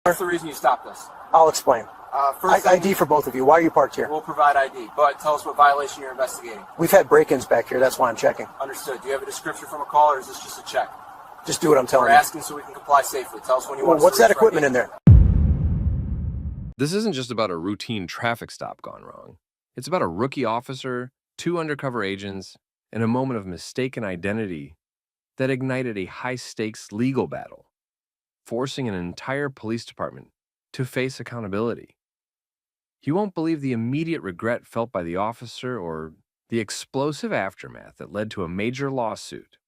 What's the reason you stopped us? I'll explain. First ID for both of you. Why are you parked here? We'll provide ID, but tell us what violation you're investigating. We've had break-ins back here. That's why I'm checking. Understood. Do you have a description from a call, or is this just a check? Just do what I'm telling We're you. asking so we can comply safely. Tell us when you want us What's to that reach equipment ID. in there? This isn't just about a routine traffic stop gone wrong. It's about a rookie officer, 2 undercover agents, and a moment of mistaken identity that ignited a high-stakes legal battle, forcing an entire police department to face accountability. You won't believe the immediate regret felt by the officer or the explosive aftermath that led to a major lawsuit.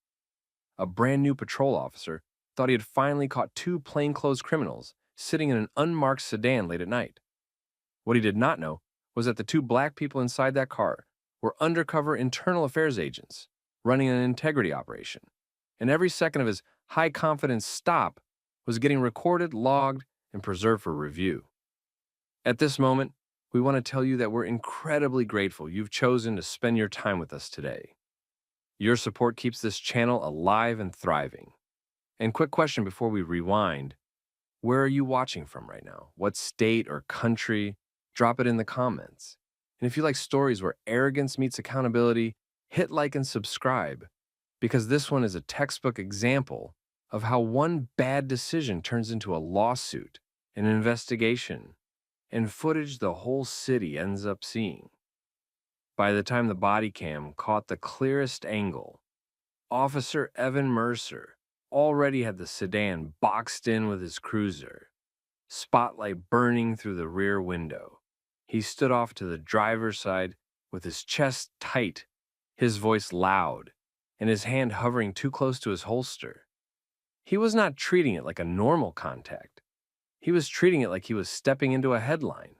A brand new patrol officer thought he had finally caught 2 plainclothes criminals sitting in an unmarked sedan late at night. What he did not know was that the 2 black people inside that car were undercover internal affairs agents running an integrity operation, and every second of his high-confidence stop was getting recorded, logged, and preserved for review. At this moment, we want to tell you that we're incredibly grateful you've chosen to spend your time with us today. Your support keeps this channel alive and thriving. And quick question before we rewind, where are you watching from right now? What state or country? Drop it in the comments. And if you like stories where arrogance meets accountability, hit like and subscribe, because this one is a textbook example of how one bad decision turns into a lawsuit, an investigation, and footage the whole city ends up seeing. By the time the body cam caught the clearest angle, Officer Evan Mercer already had the sedan boxed in with his cruiser, spotlight burning through the rear window. He stood off to the driver's side with his chest tight, his voice loud, and his hand hovering too close to his holster. He was not treating it like a normal contact. He was treating it like he was stepping into a headline.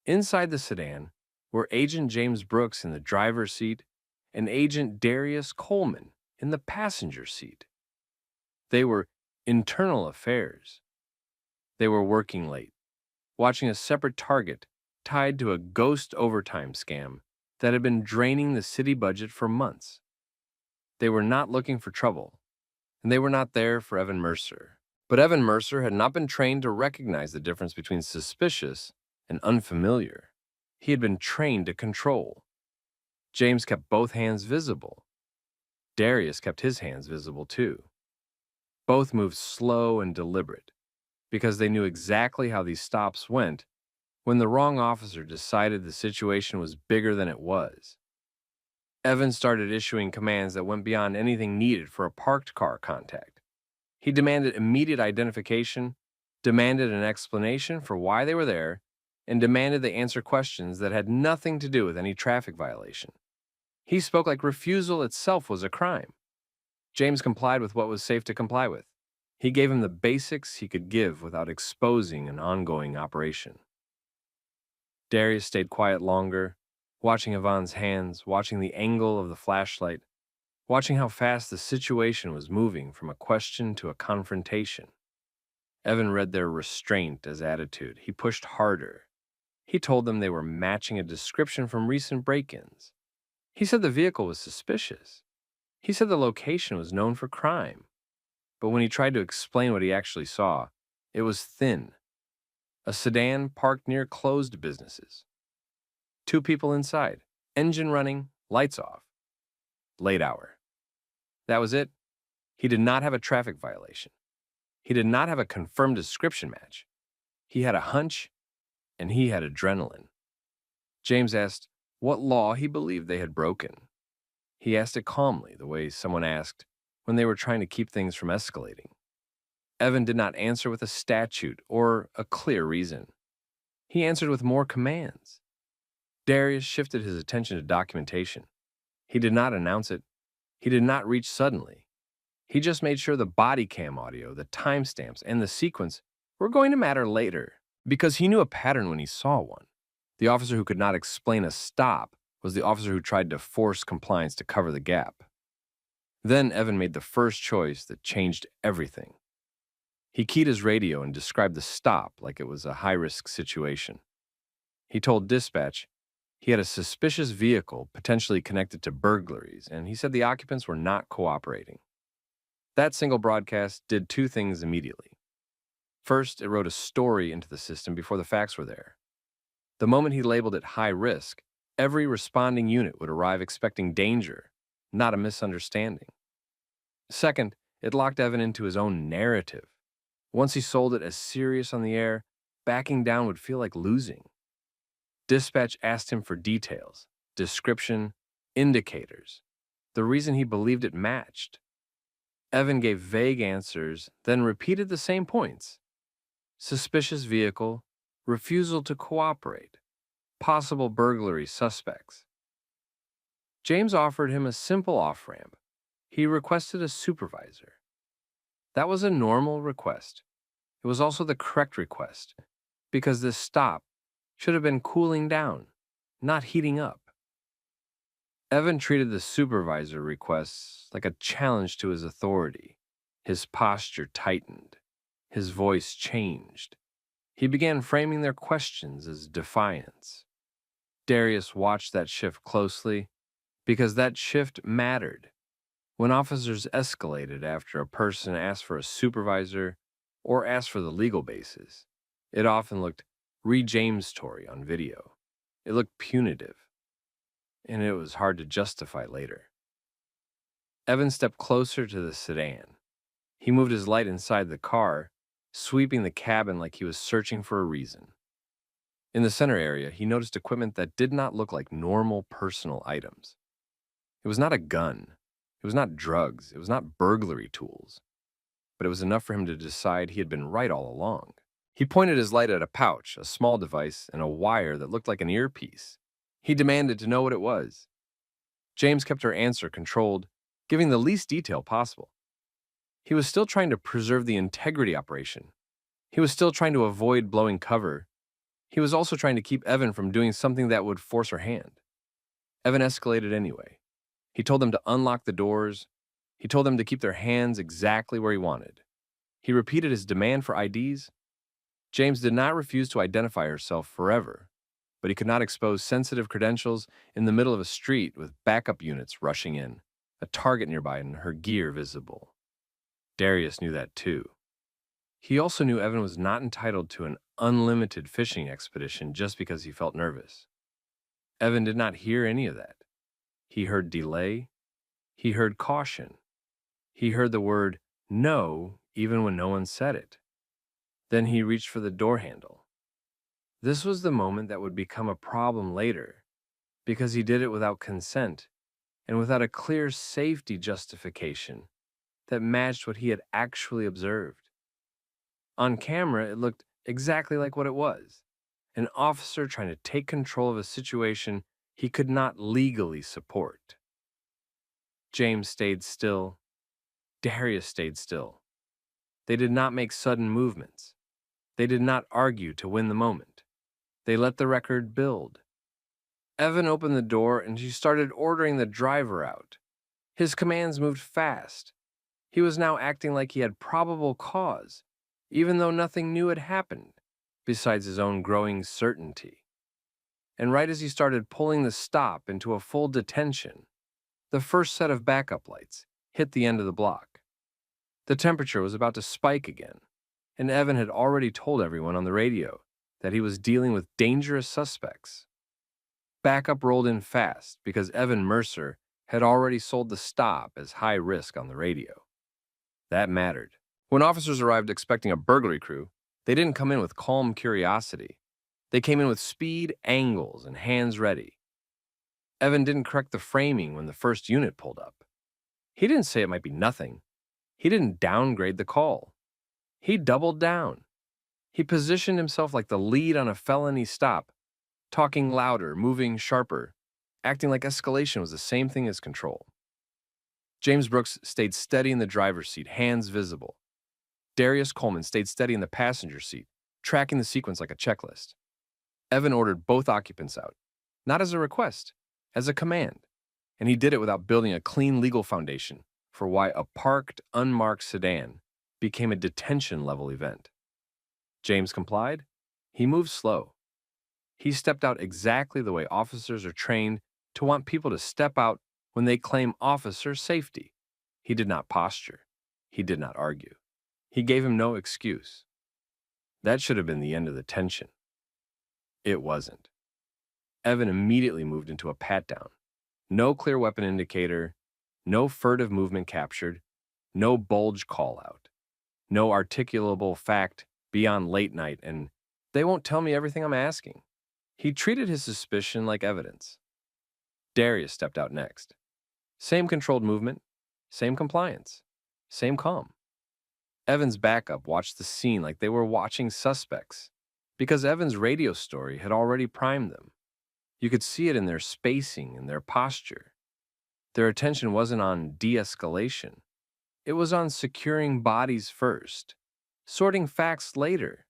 Inside the sedan were Agent James Brooks in the driver's seat and Agent Darius Coleman in the passenger seat. They were internal affairs. They were working late, watching a separate target tied to a ghost overtime scam that had been draining the city budget for months. They were not looking for trouble, and they were not there for Evan Mercer. But Evan Mercer had not been trained to recognize the difference between suspicious and unfamiliar. He had been trained to control. James kept both hands visible. Darius kept his hands visible too. Both moved slow and deliberate, because they knew exactly how these stops went when the wrong officer decided the situation was bigger than it was. Evan started issuing commands that went beyond anything needed for a parked car contact. He demanded immediate identification, demanded an explanation for why they were there, and demanded they answer questions that had nothing to do with any traffic violation. He spoke like refusal itself was a crime. James complied with what was safe to comply with. He gave him the basics he could give without exposing an ongoing operation. Darius stayed quiet longer, watching Yvonne's hands, watching the angle of the flashlight, watching how fast the situation was moving from a question to a confrontation. Evan read their restraint as attitude. He pushed harder. He told them they were matching a description from recent break-ins. He said the vehicle was suspicious. He said the location was known for crime. But when he tried to explain what he actually saw, it was thin. A sedan parked near closed businesses. 2 people inside, engine running, lights off. Late hour. That was it. He did not have a traffic violation. He did not have a confirmed description match. He had a hunch, and he had adrenaline. James asked what law he believed they had broken. He asked it calmly, the way someone asked when they were trying to keep things from escalating. Evan did not answer with a statute or a clear reason. He answered with more commands. Darius shifted his attention to documentation. He did not announce it. He did not reach suddenly. He just made sure the body cam audio, the timestamps, and the sequence were going to matter later, because he knew a pattern when he saw one. The officer who could not explain a stop was the officer who tried to force compliance to cover the gap. Then Evan made the first choice that changed everything. He keyed his radio and described the stop like it was a high-risk situation. He told dispatch he had a suspicious vehicle potentially connected to burglaries, and he said the occupants were not cooperating. That single broadcast did 2 things immediately. First, it wrote a story into the system before the facts were there. The moment he labeled it high risk, every responding unit would arrive expecting danger, not a misunderstanding. Second, it locked Evan into his own narrative. Once he sold it as serious on the air, backing down would feel like losing. Dispatch asked him for details, description, indicators, the reason he believed it matched. Evan gave vague answers, then repeated the same points. Suspicious vehicle, refusal to cooperate, possible burglary suspects. James offered him a simple off-ramp. He requested a supervisor. That was a normal request. It was also the correct request, because this stop should have been cooling down, not heating up. Evan treated the supervisor requests like a challenge to his authority. His posture tightened. His voice changed. He began framing their questions as defiance. Darius watched that shift closely because that shift mattered. When officers escalated after a person asked for a supervisor or asked for the legal basis, it often looked re-James-tory on video. It looked punitive, and it was hard to justify later. Evan stepped closer to the sedan. He moved his light inside the car, sweeping the cabin like he was searching for a reason. In the center area, he noticed equipment that did not look like normal personal items. It was not a gun. It was not drugs. It was not burglary tools. But it was enough for him to decide he had been right all along. He pointed his light at a pouch, a small device, and a wire that looked like an earpiece. He demanded to know what it was. James kept her answer controlled, giving the least detail possible. He was still trying to preserve the integrity operation. He was still trying to avoid blowing cover. He was also trying to keep Evan from doing something that would force her hand. Evan escalated anyway. He told them to unlock the doors. He told them to keep their hands exactly where he wanted. He repeated his demand for IDs. James did not refuse to identify herself forever, but he could not expose sensitive credentials in the middle of a street with backup units rushing in, a target nearby and her gear visible. Darius knew that too. He also knew Evan was not entitled to an unlimited fishing expedition just because he felt nervous. Evan did not hear any of that. He heard delay. He heard caution. He heard the word no even when no one said it. Then he reached for the door handle. This was the moment that would become a problem later, because he did it without consent and without a clear safety justification that matched what he had actually observed. On camera, it looked exactly like what it was: an officer trying to take control of a situation he could not legally support. James stayed still. Darius stayed still. They did not make sudden movements. They did not argue to win the moment. They let the record build. Evan opened the door and she started ordering the driver out. His commands moved fast. He was now acting like he had probable cause, even though nothing new had happened, besides his own growing certainty. And right as he started pulling the stop into a full detention, the first set of backup lights hit the end of the block. The temperature was about to spike again, and Evan had already told everyone on the radio that he was dealing with dangerous suspects. Backup rolled in fast because Evan Mercer had already sold the stop as high risk on the radio. That mattered. When officers arrived expecting a burglary crew, they didn't come in with calm curiosity. They came in with speed, angles, and hands ready. Evan didn't correct the framing when the first unit pulled up. He didn't say it might be nothing. He didn't downgrade the call. He doubled down. He positioned himself like the lead on a felony stop, talking louder, moving sharper, acting like escalation was the same thing as control. James Brooks stayed steady in the driver's seat, hands visible. Darius Coleman stayed steady in the passenger seat, tracking the sequence like a checklist. Evan ordered both occupants out, not as a request, as a command, and he did it without building a clean legal foundation for why a parked, unmarked sedan became a detention-level event. James complied. He moved slow. He stepped out exactly the way officers are trained to want people to step out when they claim officer safety. He did not posture. He did not argue. He gave him no excuse. That should have been the end of the tension. It wasn't. Evan immediately moved into a pat-down. No clear weapon indicator, no furtive movement captured, no bulge call-out, no articulable fact beyond late night, and they won't tell me everything I'm asking. He treated his suspicion like evidence. Darius stepped out next. Same controlled movement, same compliance, same calm. Evan's backup watched the scene like they were watching suspects, because Evan's radio story had already primed them. You could see it in their spacing and their posture. Their attention wasn't on de-escalation. It was on securing bodies first, sorting facts later.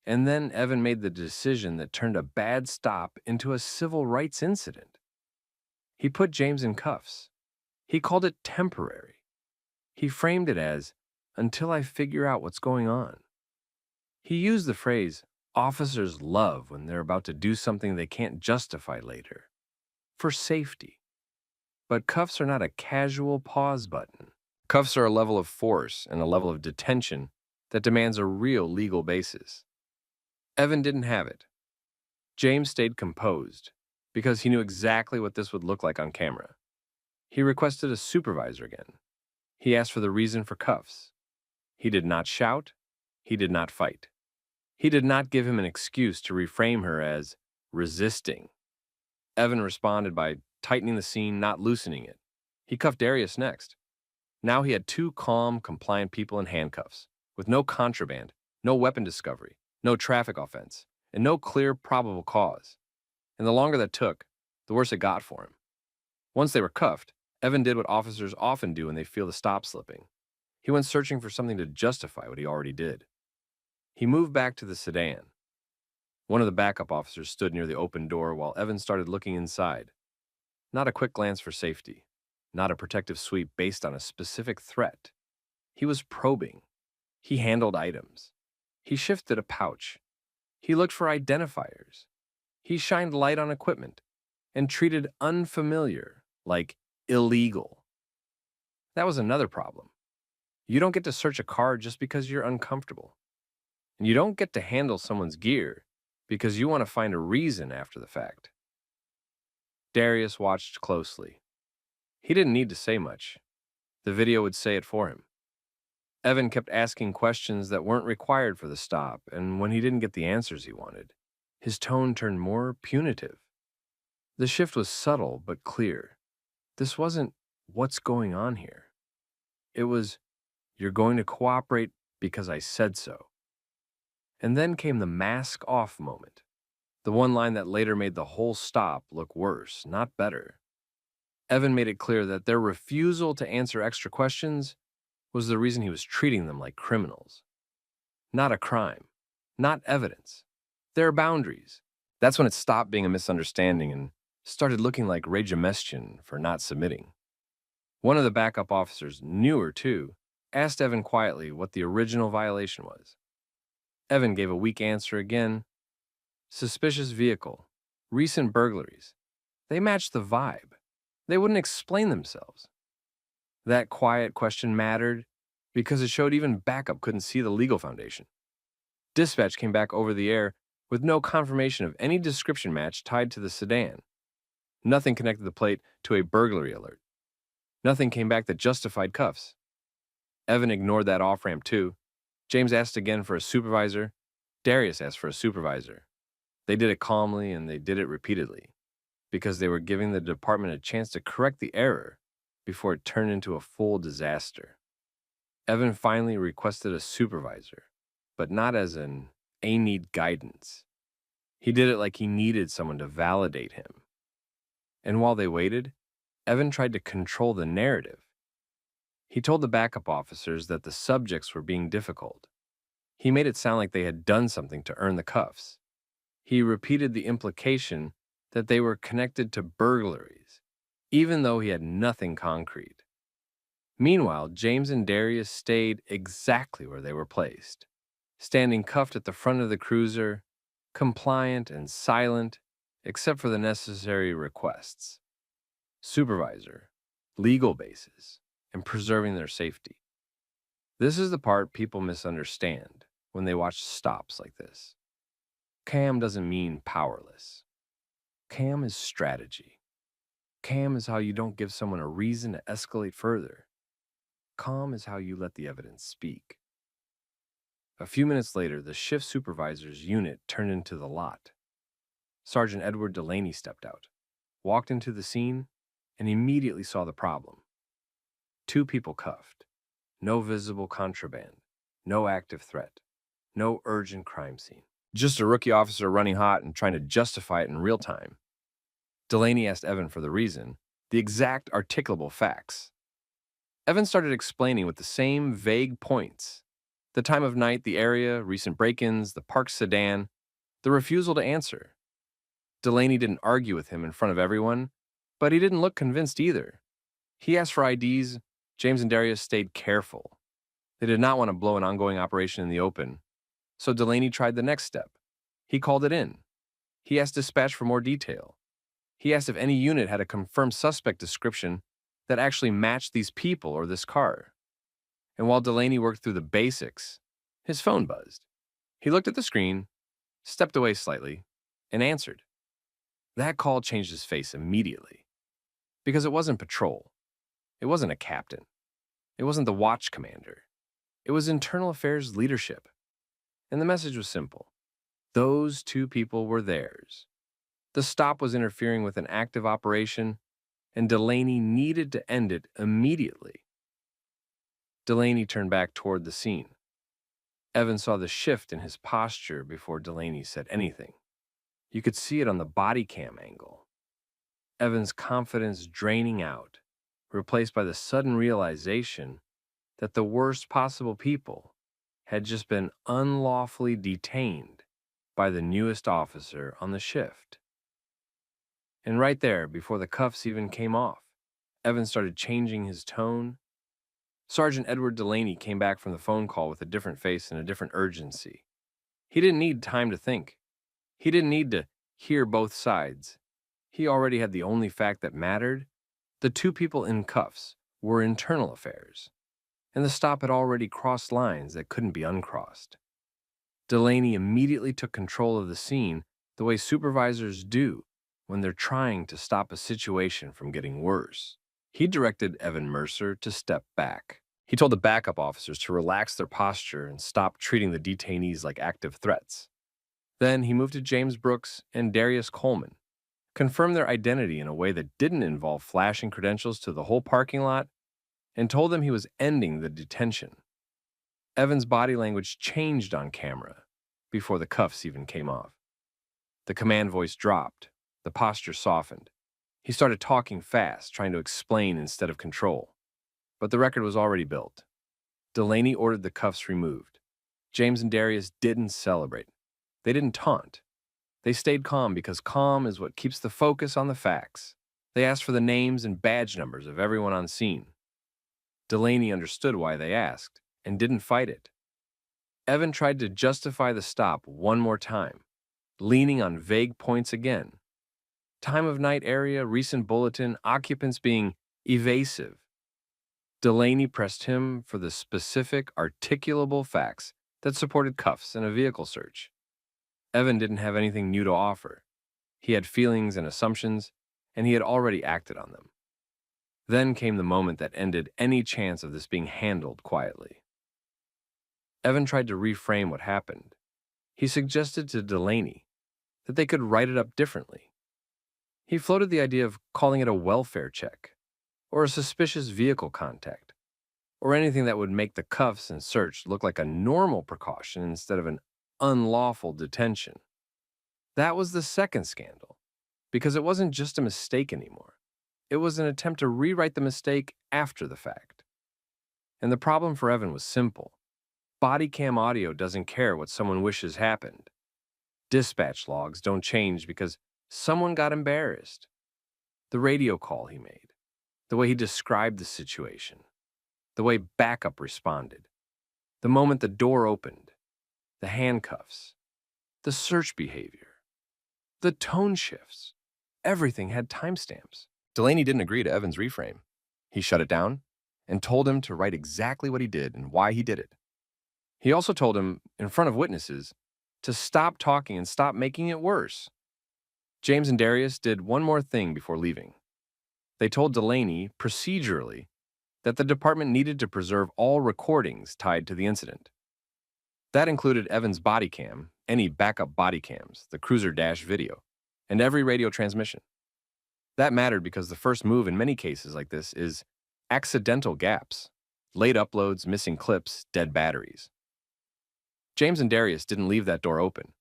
And then Evan made the decision that turned a bad stop into a civil rights incident. He put James in cuffs. He called it temporary. He framed it as, until I figure out what's going on. He used the phrase, officers love when they're about to do something they can't justify later, for safety. But cuffs are not a casual pause button. Cuffs are a level of force and a level of detention that demands a real legal basis. Evan didn't have it. James stayed composed because he knew exactly what this would look like on camera. He requested a supervisor again. He asked for the reason for cuffs. He did not shout. He did not fight. He did not give him an excuse to reframe her as resisting. Evan responded by tightening the scene, not loosening it. He cuffed Darius next. Now he had two calm, compliant people in handcuffs, with no contraband, no weapon discovery, no traffic offense, and no clear probable cause. And the longer that took, the worse it got for him. Once they were cuffed, Evan did what officers often do when they feel the stop slipping. He went searching for something to justify what he already did. He moved back to the sedan. One of the backup officers stood near the open door while Evan started looking inside. Not a quick glance for safety, not a protective sweep based on a specific threat. He was probing. He handled items. He shifted a pouch. He looked for identifiers. He shined light on equipment and treated unfamiliar like illegal. That was another problem. You don't get to search a car just because you're uncomfortable. And you don't get to handle someone's gear because you want to find a reason after the fact. Darius watched closely. He didn't need to say much. The video would say it for him. Evan kept asking questions that weren't required for the stop, and when he didn't get the answers he wanted, his tone turned more punitive. The shift was subtle but clear. This wasn't, what's going on here? It was, you're going to cooperate because I said so. And then came the mask off moment. The one line that later made the whole stop look worse, not better. Evan made it clear that their refusal to answer extra questions was the reason he was treating them like criminals. Not a crime, not evidence. Their boundaries. That's when it stopped being a misunderstanding and started looking like regimentation for not submitting. One of the backup officers, newer too, asked Evan quietly what the original violation was. Evan gave a weak answer again. Suspicious vehicle. Recent burglaries. They matched the vibe. They wouldn't explain themselves. That quiet question mattered because it showed even backup couldn't see the legal foundation. Dispatch came back over the air with no confirmation of any description match tied to the sedan. Nothing connected the plate to a burglary alert. Nothing came back that justified cuffs. Evan ignored that off-ramp too. James asked again for a supervisor. Darius asked for a supervisor. They did it calmly and they did it repeatedly because they were giving the department a chance to correct the error before it turned into a full disaster. Evan finally requested a supervisor, but not as an "I need guidance." He did it like he needed someone to validate him. And while they waited, Evan tried to control the narrative. He told the backup officers that the subjects were being difficult. He made it sound like they had done something to earn the cuffs. He repeated the implication that they were connected to burglaries, even though he had nothing concrete. Meanwhile, James and Darius stayed exactly where they were placed, standing cuffed at the front of the cruiser, compliant and silent, except for the necessary requests. Supervisor, legal basis, and preserving their safety. This is the part people misunderstand. when they watch stops like this. Calm doesn't mean powerless. Calm is strategy. Calm is how you don't give someone a reason to escalate further. Calm is how you let the evidence speak. A few minutes later, the shift supervisor's unit turned into the lot. Sergeant Edward Delaney stepped out, walked into the scene, and immediately saw the problem. 2 people cuffed. No visible contraband. No active threat. No urgent crime scene. Just a rookie officer running hot and trying to justify it in real time. Delaney asked Evan for the reason, the exact articulable facts. Evan started explaining with the same vague points. The time of night, the area, recent break-ins, the parked sedan, the refusal to answer. Delaney didn't argue with him in front of everyone, but he didn't look convinced either. He asked for IDs. James and Darius stayed careful. They did not want to blow an ongoing operation in the open, so Delaney tried the next step. He called it in. He asked dispatch for more detail. He asked if any unit had a confirmed suspect description that actually matched these people or this car. And while Delaney worked through the basics, his phone buzzed. He looked at the screen, stepped away slightly, and answered. That call changed his face immediately. Because it wasn't patrol. It wasn't a captain. It wasn't the watch commander. It was internal affairs leadership. And the message was simple. Those 2 people were theirs. The stop was interfering with an active operation, and Delaney needed to end it immediately. Delaney turned back toward the scene. Evan saw the shift in his posture before Delaney said anything. You could see it on the body cam angle. Evan's confidence draining out, replaced by the sudden realization that the worst possible people had just been unlawfully detained by the newest officer on the shift. And right there, before the cuffs even came off, Evan started changing his tone. Sergeant Edward Delaney came back from the phone call with a different face and a different urgency. He didn't need time to think. He didn't need to hear both sides. He already had the only fact that mattered. The 2 people in cuffs were internal affairs, and the stop had already crossed lines that couldn't be uncrossed. Delaney immediately took control of the scene the way supervisors do when they're trying to stop a situation from getting worse. He directed Evan Mercer to step back. He told the backup officers to relax their posture and stop treating the detainees like active threats. Then he moved to James Brooks and Darius Coleman, confirmed their identity in a way that didn't involve flashing credentials to the whole parking lot, and told them he was ending the detention. Evan's body language changed on camera before the cuffs even came off. The command voice dropped. The posture softened. He started talking fast, trying to explain instead of control. But the record was already built. Delaney ordered the cuffs removed. James and Darius didn't celebrate. They didn't taunt. They stayed calm because calm is what keeps the focus on the facts. They asked for the names and badge numbers of everyone on scene. Delaney understood why they asked and didn't fight it. Evan tried to justify the stop one more time, leaning on vague points again. Time of night area, recent bulletin, occupants being evasive. Delaney pressed him for the specific, articulable facts that supported cuffs and a vehicle search. Evan didn't have anything new to offer. He had feelings and assumptions, and he had already acted on them. Then came the moment that ended any chance of this being handled quietly. Evan tried to reframe what happened. He suggested to Delaney that they could write it up differently. He floated the idea of calling it a welfare check, or a suspicious vehicle contact, or anything that would make the cuffs and search look like a normal precaution instead of an unlawful detention. That was the second scandal, because it wasn't just a mistake anymore. It was an attempt to rewrite the mistake after the fact. And the problem for Evan was simple. Bodycam audio doesn't care what someone wishes happened. Dispatch logs don't change because someone got embarrassed. The radio call he made, the way he described the situation, the way backup responded, the moment the door opened, the handcuffs, the search behavior, the tone shifts, everything had timestamps. Delaney didn't agree to Evan's reframe. He shut it down and told him to write exactly what he did and why he did it. He also told him, in front of witnesses, to stop talking and stop making it worse. James and Darius did one more thing before leaving. They told Delaney, procedurally, that the department needed to preserve all recordings tied to the incident. That included Evan's body cam, any backup body cams, the cruiser dash video, and every radio transmission. That mattered because the first move in many cases like this is accidental gaps, late uploads, missing clips, dead batteries. James and Darius didn't leave that door open.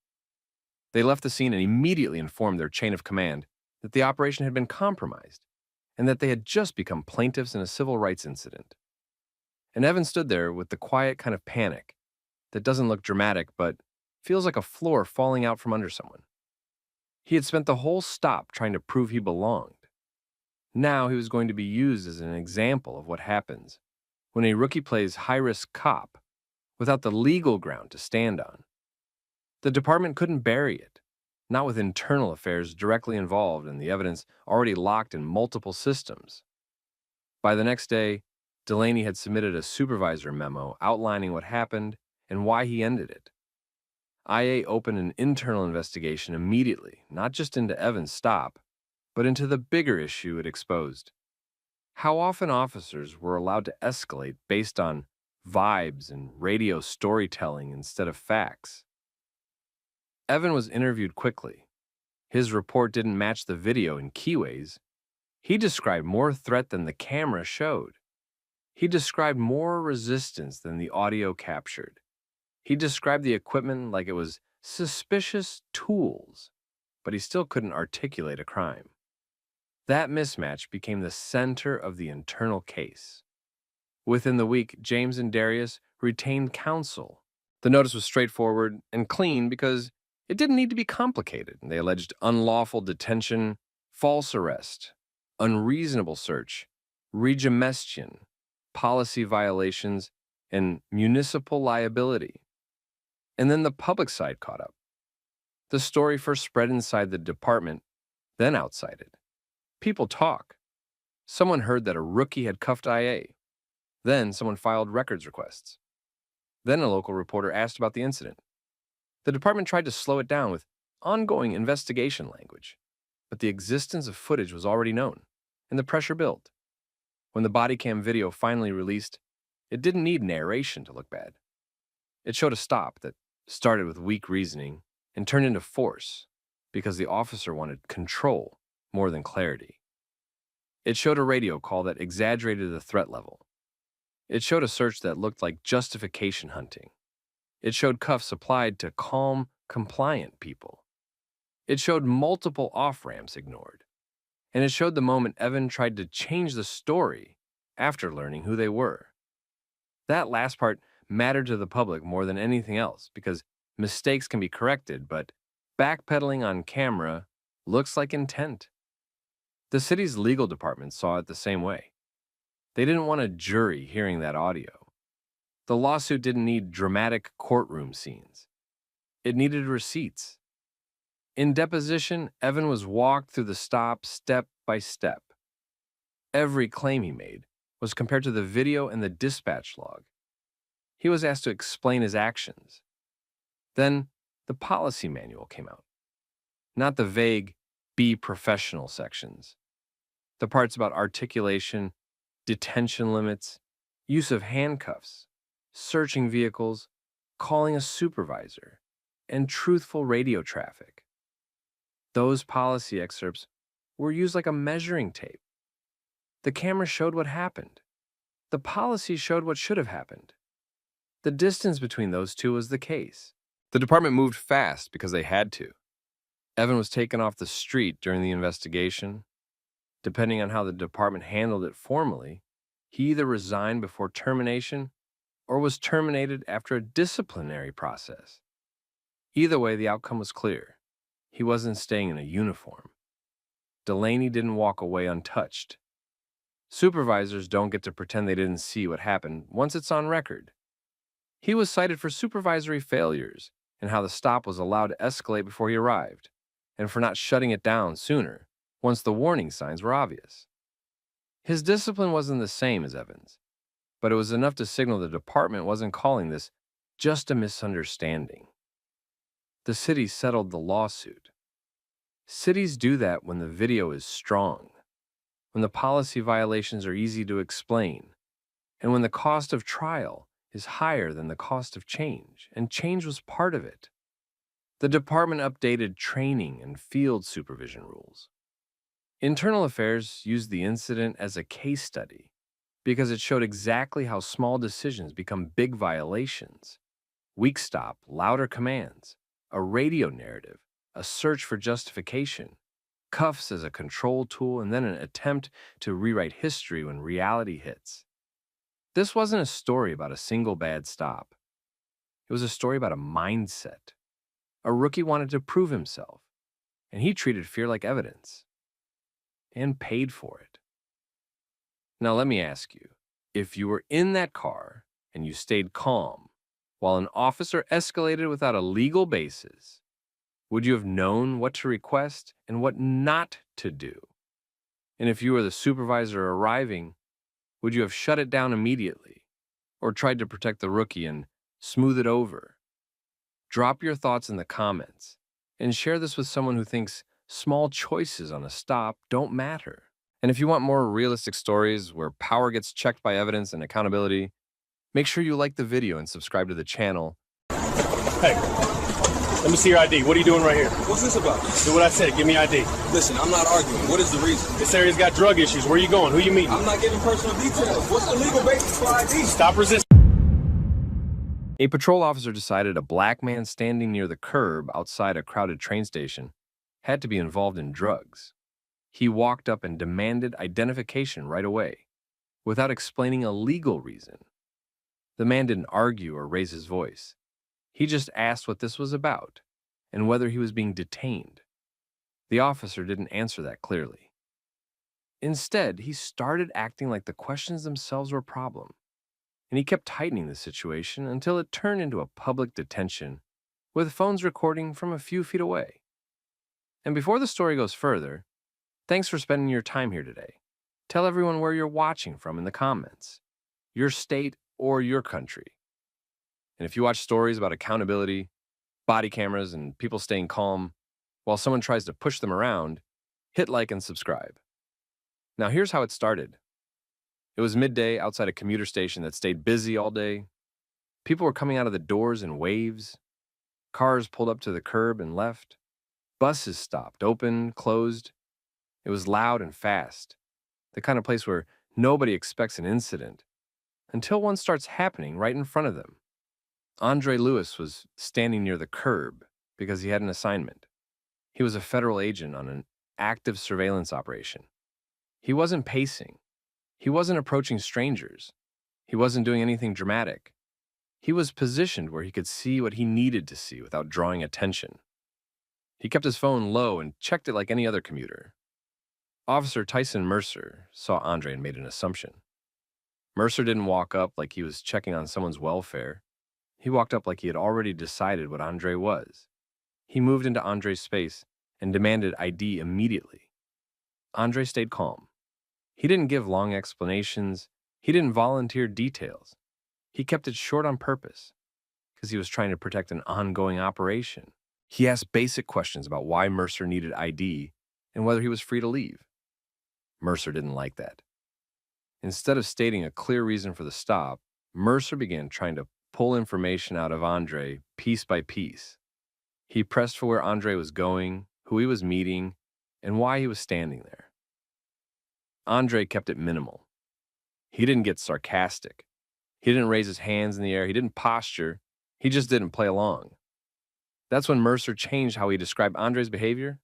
They left the scene and immediately informed their chain of command that the operation had been compromised and that they had just become plaintiffs in a civil rights incident. And Evan stood there with the quiet kind of panic that doesn't look dramatic but feels like a floor falling out from under someone. He had spent the whole stop trying to prove he belonged. Now he was going to be used as an example of what happens when a rookie plays high-risk cop without the legal ground to stand on. The department couldn't bury it, not with internal affairs directly involved and the evidence already locked in multiple systems. By the next day, Delaney had submitted a supervisor memo outlining what happened and why he ended it. IA opened an internal investigation immediately, not just into Evan's stop, but into the bigger issue it exposed. How often officers were allowed to escalate based on vibes and radio storytelling instead of facts. Evan was interviewed quickly. His report didn't match the video in key ways. He described more threat than the camera showed. He described more resistance than the audio captured. He described the equipment like it was suspicious tools, but he still couldn't articulate a crime. That mismatch became the center of the internal case. Within the week, James and Darius retained counsel. The notice was straightforward and clean because it didn't need to be complicated. They alleged unlawful detention, false arrest, unreasonable search, regemestion, policy violations, and municipal liability. And then the public side caught up. The story first spread inside the department, then outside it. People talk. Someone heard that a rookie had cuffed IA. Then someone filed records requests. Then a local reporter asked about the incident. The department tried to slow it down with ongoing investigation language, but the existence of footage was already known, and the pressure built. When the Bodycam video finally released, it didn't need narration to look bad. It showed a stop that started with weak reasoning and turned into force because the officer wanted control more than clarity. It showed a radio call that exaggerated the threat level. It showed a search that looked like justification hunting. It showed cuffs applied to calm, compliant people. It showed multiple off-ramps ignored. And it showed the moment Evan tried to change the story after learning who they were. That last part mattered to the public more than anything else because mistakes can be corrected, but backpedaling on camera looks like intent. The city's legal department saw it the same way. They didn't want a jury hearing that audio. The lawsuit didn't need dramatic courtroom scenes. It needed receipts. In deposition, Evan was walked through the stop step by step. Every claim he made was compared to the video and the dispatch log. He was asked to explain his actions. Then the policy manual came out. Not the vague, be professional sections. The parts about articulation, detention limits, use of handcuffs, searching vehicles, calling a supervisor, and truthful radio traffic. Those policy excerpts were used like a measuring tape. The camera showed what happened. The policy showed what should have happened. The distance between those two was the case. The department moved fast because they had to. Evan was taken off the street during the investigation. Depending on how the department handled it formally, he either resigned before termination or was terminated after a disciplinary process. Either way, the outcome was clear. He wasn't staying in a uniform. Delaney didn't walk away untouched. Supervisors don't get to pretend they didn't see what happened once it's on record. He was cited for supervisory failures and how the stop was allowed to escalate before he arrived, and for not shutting it down sooner once the warning signs were obvious. His discipline wasn't the same as Evan's, but it was enough to signal the department wasn't calling this just a misunderstanding. The city settled the lawsuit. Cities do that when the video is strong, when the policy violations are easy to explain, and when the cost of trial is higher than the cost of change, and change was part of it. The department updated training and field supervision rules. Internal Affairs used the incident as a case study because it showed exactly how small decisions become big violations. Weak stop, louder commands, a radio narrative, a search for justification, cuffs as a control tool, and then an attempt to rewrite history when reality hits. This wasn't a story about a single bad stop. It was a story about a mindset. A rookie wanted to prove himself, and he treated fear like evidence and paid for it. Now, let me ask you, if you were in that car and you stayed calm while an officer escalated without a legal basis, would you have known what to request and what not to do? And if you were the supervisor arriving, would you have shut it down immediately or tried to protect the rookie and smooth it over? Drop your thoughts in the comments and share this with someone who thinks small choices on a stop don't matter. And if you want more realistic stories where power gets checked by evidence and accountability, make sure you like the video and subscribe to the channel. Hey, let me see your ID. What are you doing right here? What's this about? Do what I said. Give me ID. Listen, I'm not arguing. What is the reason? This area's got drug issues. Where are you going? Who you meeting? I'm not giving personal details. What's the legal basis for ID? Stop resisting. A patrol officer decided a black man standing near the curb outside a crowded train station had to be involved in drugs. He walked up and demanded identification right away, without explaining a legal reason. The man didn't argue or raise his voice. He just asked what this was about and whether he was being detained. The officer didn't answer that clearly. Instead, he started acting like the questions themselves were a problem, and he kept tightening the situation until it turned into a public detention with phones recording from a few feet away. And before the story goes further, thanks for spending your time here today. Tell everyone where you're watching from in the comments, your state or your country. And if you watch stories about accountability, body cameras, and people staying calm while someone tries to push them around, hit like and subscribe. Now here's how it started. It was midday outside a commuter station that stayed busy all day. People were coming out of the doors in waves. Cars pulled up to the curb and left. Buses stopped, opened, closed. It was loud and fast, the kind of place where nobody expects an incident until one starts happening right in front of them. Andre Lewis was standing near the curb because he had an assignment. He was a federal agent on an active surveillance operation. He wasn't pacing. He wasn't approaching strangers. He wasn't doing anything dramatic. He was positioned where he could see what he needed to see without drawing attention. He kept his phone low and checked it like any other commuter. Officer Tyson Mercer saw Andre and made an assumption. Mercer didn't walk up like he was checking on someone's welfare. He walked up like he had already decided what Andre was. He moved into Andre's space and demanded ID immediately. Andre stayed calm. He didn't give long explanations. He didn't volunteer details. He kept it short on purpose because he was trying to protect an ongoing operation. He asked basic questions about why Mercer needed ID and whether he was free to leave. Mercer didn't like that. Instead of stating a clear reason for the stop, Mercer began trying to pull information out of Andre piece by piece. He pressed for where Andre was going, who he was meeting, and why he was standing there. Andre kept it minimal. He didn't get sarcastic. He didn't raise his hands in the air. He didn't posture. He just didn't play along. That's when Mercer changed how he described Andre's behavior.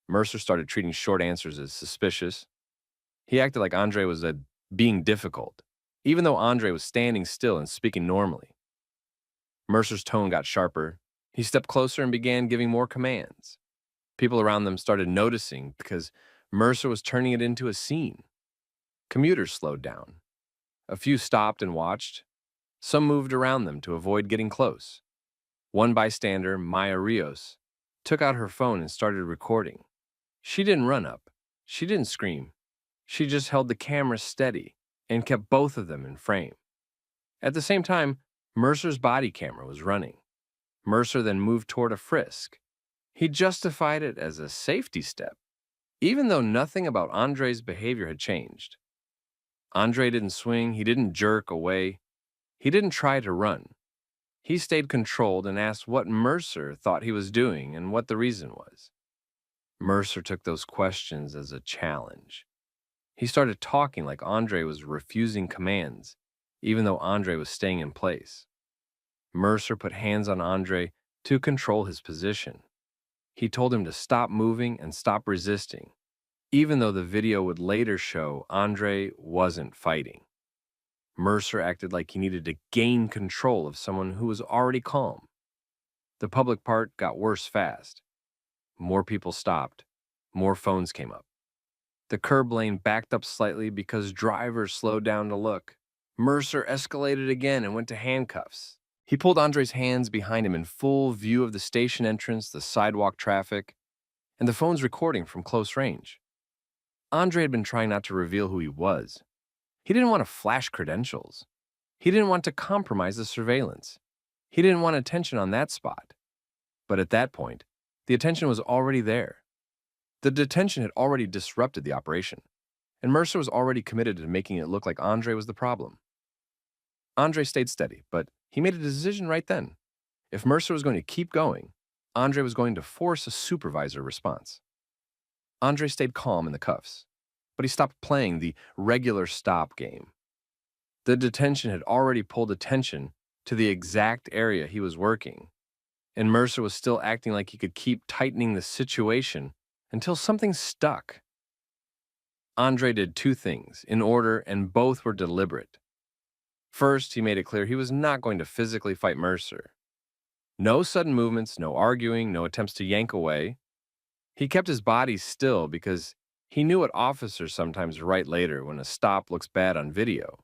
Mercer started treating short answers as suspicious. He acted like Andre was being difficult, even though Andre was standing still and speaking normally. Mercer's tone got sharper. He stepped closer and began giving more commands. People around them started noticing because Mercer was turning it into a scene. Commuters slowed down. A few stopped and watched. Some moved around them to avoid getting close. One bystander, Maya Rios, took out her phone and started recording. She didn't run up. She didn't scream. She just held the camera steady and kept both of them in frame. At the same time, Mercer's body camera was running. Mercer then moved toward a frisk. He justified it as a safety step, even though nothing about Andre's behavior had changed. Andre didn't swing, he didn't jerk away, he didn't try to run. He stayed controlled and asked what Mercer thought he was doing and what the reason was. Mercer took those questions as a challenge. He started talking like Andre was refusing commands, even though Andre was staying in place. Mercer put hands on Andre to control his position. He told him to stop moving and stop resisting, even though the video would later show Andre wasn't fighting. Mercer acted like he needed to gain control of someone who was already calm. The public part got worse fast. More people stopped. More phones came up. The curb lane backed up slightly because drivers slowed down to look. Mercer escalated again and went to handcuffs. He pulled Andre's hands behind him in full view of the station entrance, the sidewalk traffic, and the phones recording from close range. Andre had been trying not to reveal who he was. He didn't want to flash credentials. He didn't want to compromise the surveillance. He didn't want attention on that spot. But at that point, the attention was already there. The detention had already disrupted the operation, and Mercer was already committed to making it look like Andre was the problem. Andre stayed steady, but he made a decision right then. If Mercer was going to keep going, Andre was going to force a supervisor response. Andre stayed calm in the cuffs, but he stopped playing the regular stop game. The detention had already pulled attention to the exact area he was working, and Mercer was still acting like he could keep tightening the situation until something stuck. Andre did two things in order, and both were deliberate. First, he made it clear he was not going to physically fight Mercer. No sudden movements, no arguing, no attempts to yank away. He kept his body still because he knew what officers sometimes write later when a stop looks bad on video.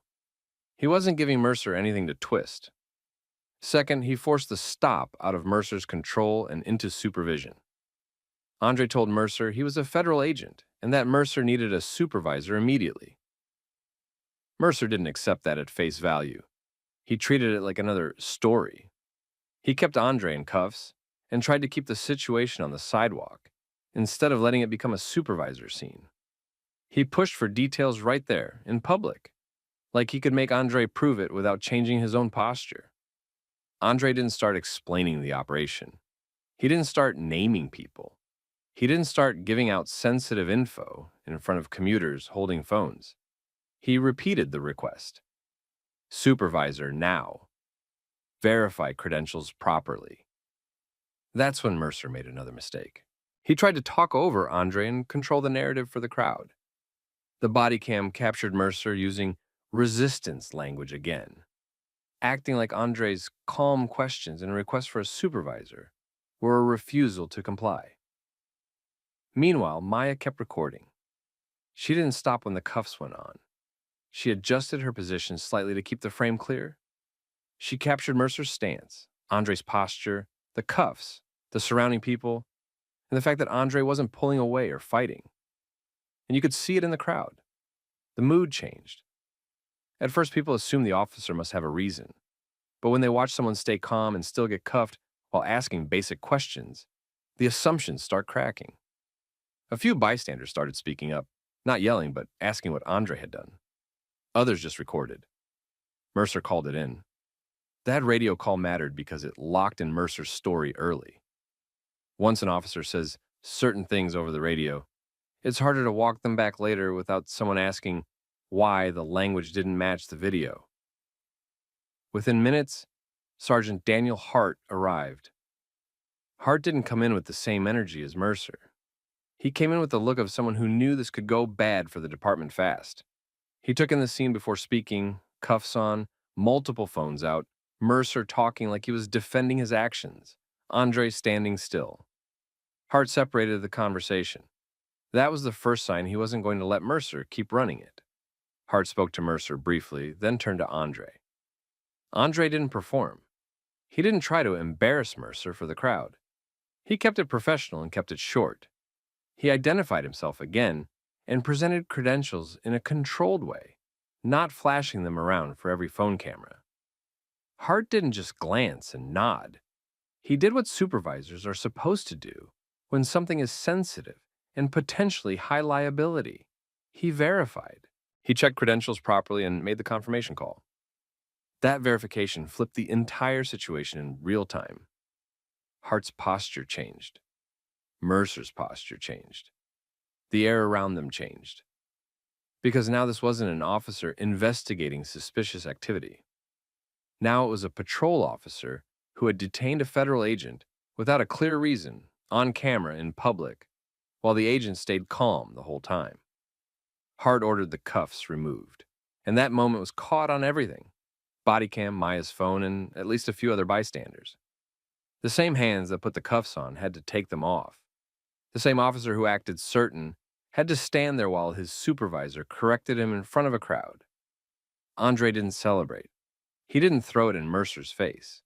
He wasn't giving Mercer anything to twist. Second, he forced the stop out of Mercer's control and into supervision. Andre told Mercer he was a federal agent and that Mercer needed a supervisor immediately. Mercer didn't accept that at face value. He treated it like another story. He kept Andre in cuffs and tried to keep the situation on the sidewalk instead of letting it become a supervisor scene. He pushed for details right there, in public, like he could make Andre prove it without changing his own posture. Andre didn't start explaining the operation. He didn't start naming people. He didn't start giving out sensitive info in front of commuters holding phones. He repeated the request. Supervisor now. Verify credentials properly. That's when Mercer made another mistake. He tried to talk over Andre and control the narrative for the crowd. The body cam captured Mercer using resistance language again, acting like Andre's calm questions and requests for a supervisor were a refusal to comply. Meanwhile, Maya kept recording. She didn't stop when the cuffs went on. She adjusted her position slightly to keep the frame clear. She captured Mercer's stance, Andre's posture, the cuffs, the surrounding people, and the fact that Andre wasn't pulling away or fighting. And you could see it in the crowd. The mood changed. At first, people assumed the officer must have a reason. But when they watch someone stay calm and still get cuffed while asking basic questions, the assumptions start cracking. A few bystanders started speaking up, not yelling, but asking what Andre had done. Others just recorded. Mercer called it in. That radio call mattered because it locked in Mercer's story early. Once an officer says certain things over the radio, it's harder to walk them back later without someone asking why the language didn't match the video. Within minutes, Sergeant Daniel Hart arrived. Hart didn't come in with the same energy as Mercer. He came in with the look of someone who knew this could go bad for the department fast. He took in the scene before speaking, cuffs on, multiple phones out, Mercer talking like he was defending his actions, Andre standing still. Hart separated the conversation. That was the first sign he wasn't going to let Mercer keep running it. Hart spoke to Mercer briefly, then turned to Andre. Andre didn't perform. He didn't try to embarrass Mercer for the crowd. He kept it professional and kept it short. He identified himself again and presented credentials in a controlled way, not flashing them around for every phone camera. Hart didn't just glance and nod. He did what supervisors are supposed to do when something is sensitive and potentially high liability. He verified. He checked credentials properly and made the confirmation call. That verification flipped the entire situation in real time. Hart's posture changed. Mercer's posture changed. The air around them changed. Because now this wasn't an officer investigating suspicious activity. Now it was a patrol officer who had detained a federal agent without a clear reason, on camera in public, while the agent stayed calm the whole time. Hart ordered the cuffs removed, and that moment was caught on everything: Bodycam, Maya's phone, and at least a few other bystanders. The same hands that put the cuffs on had to take them off. The same officer who acted certain had to stand there while his supervisor corrected him in front of a crowd. Andre didn't celebrate. He didn't throw it in Mercer's face.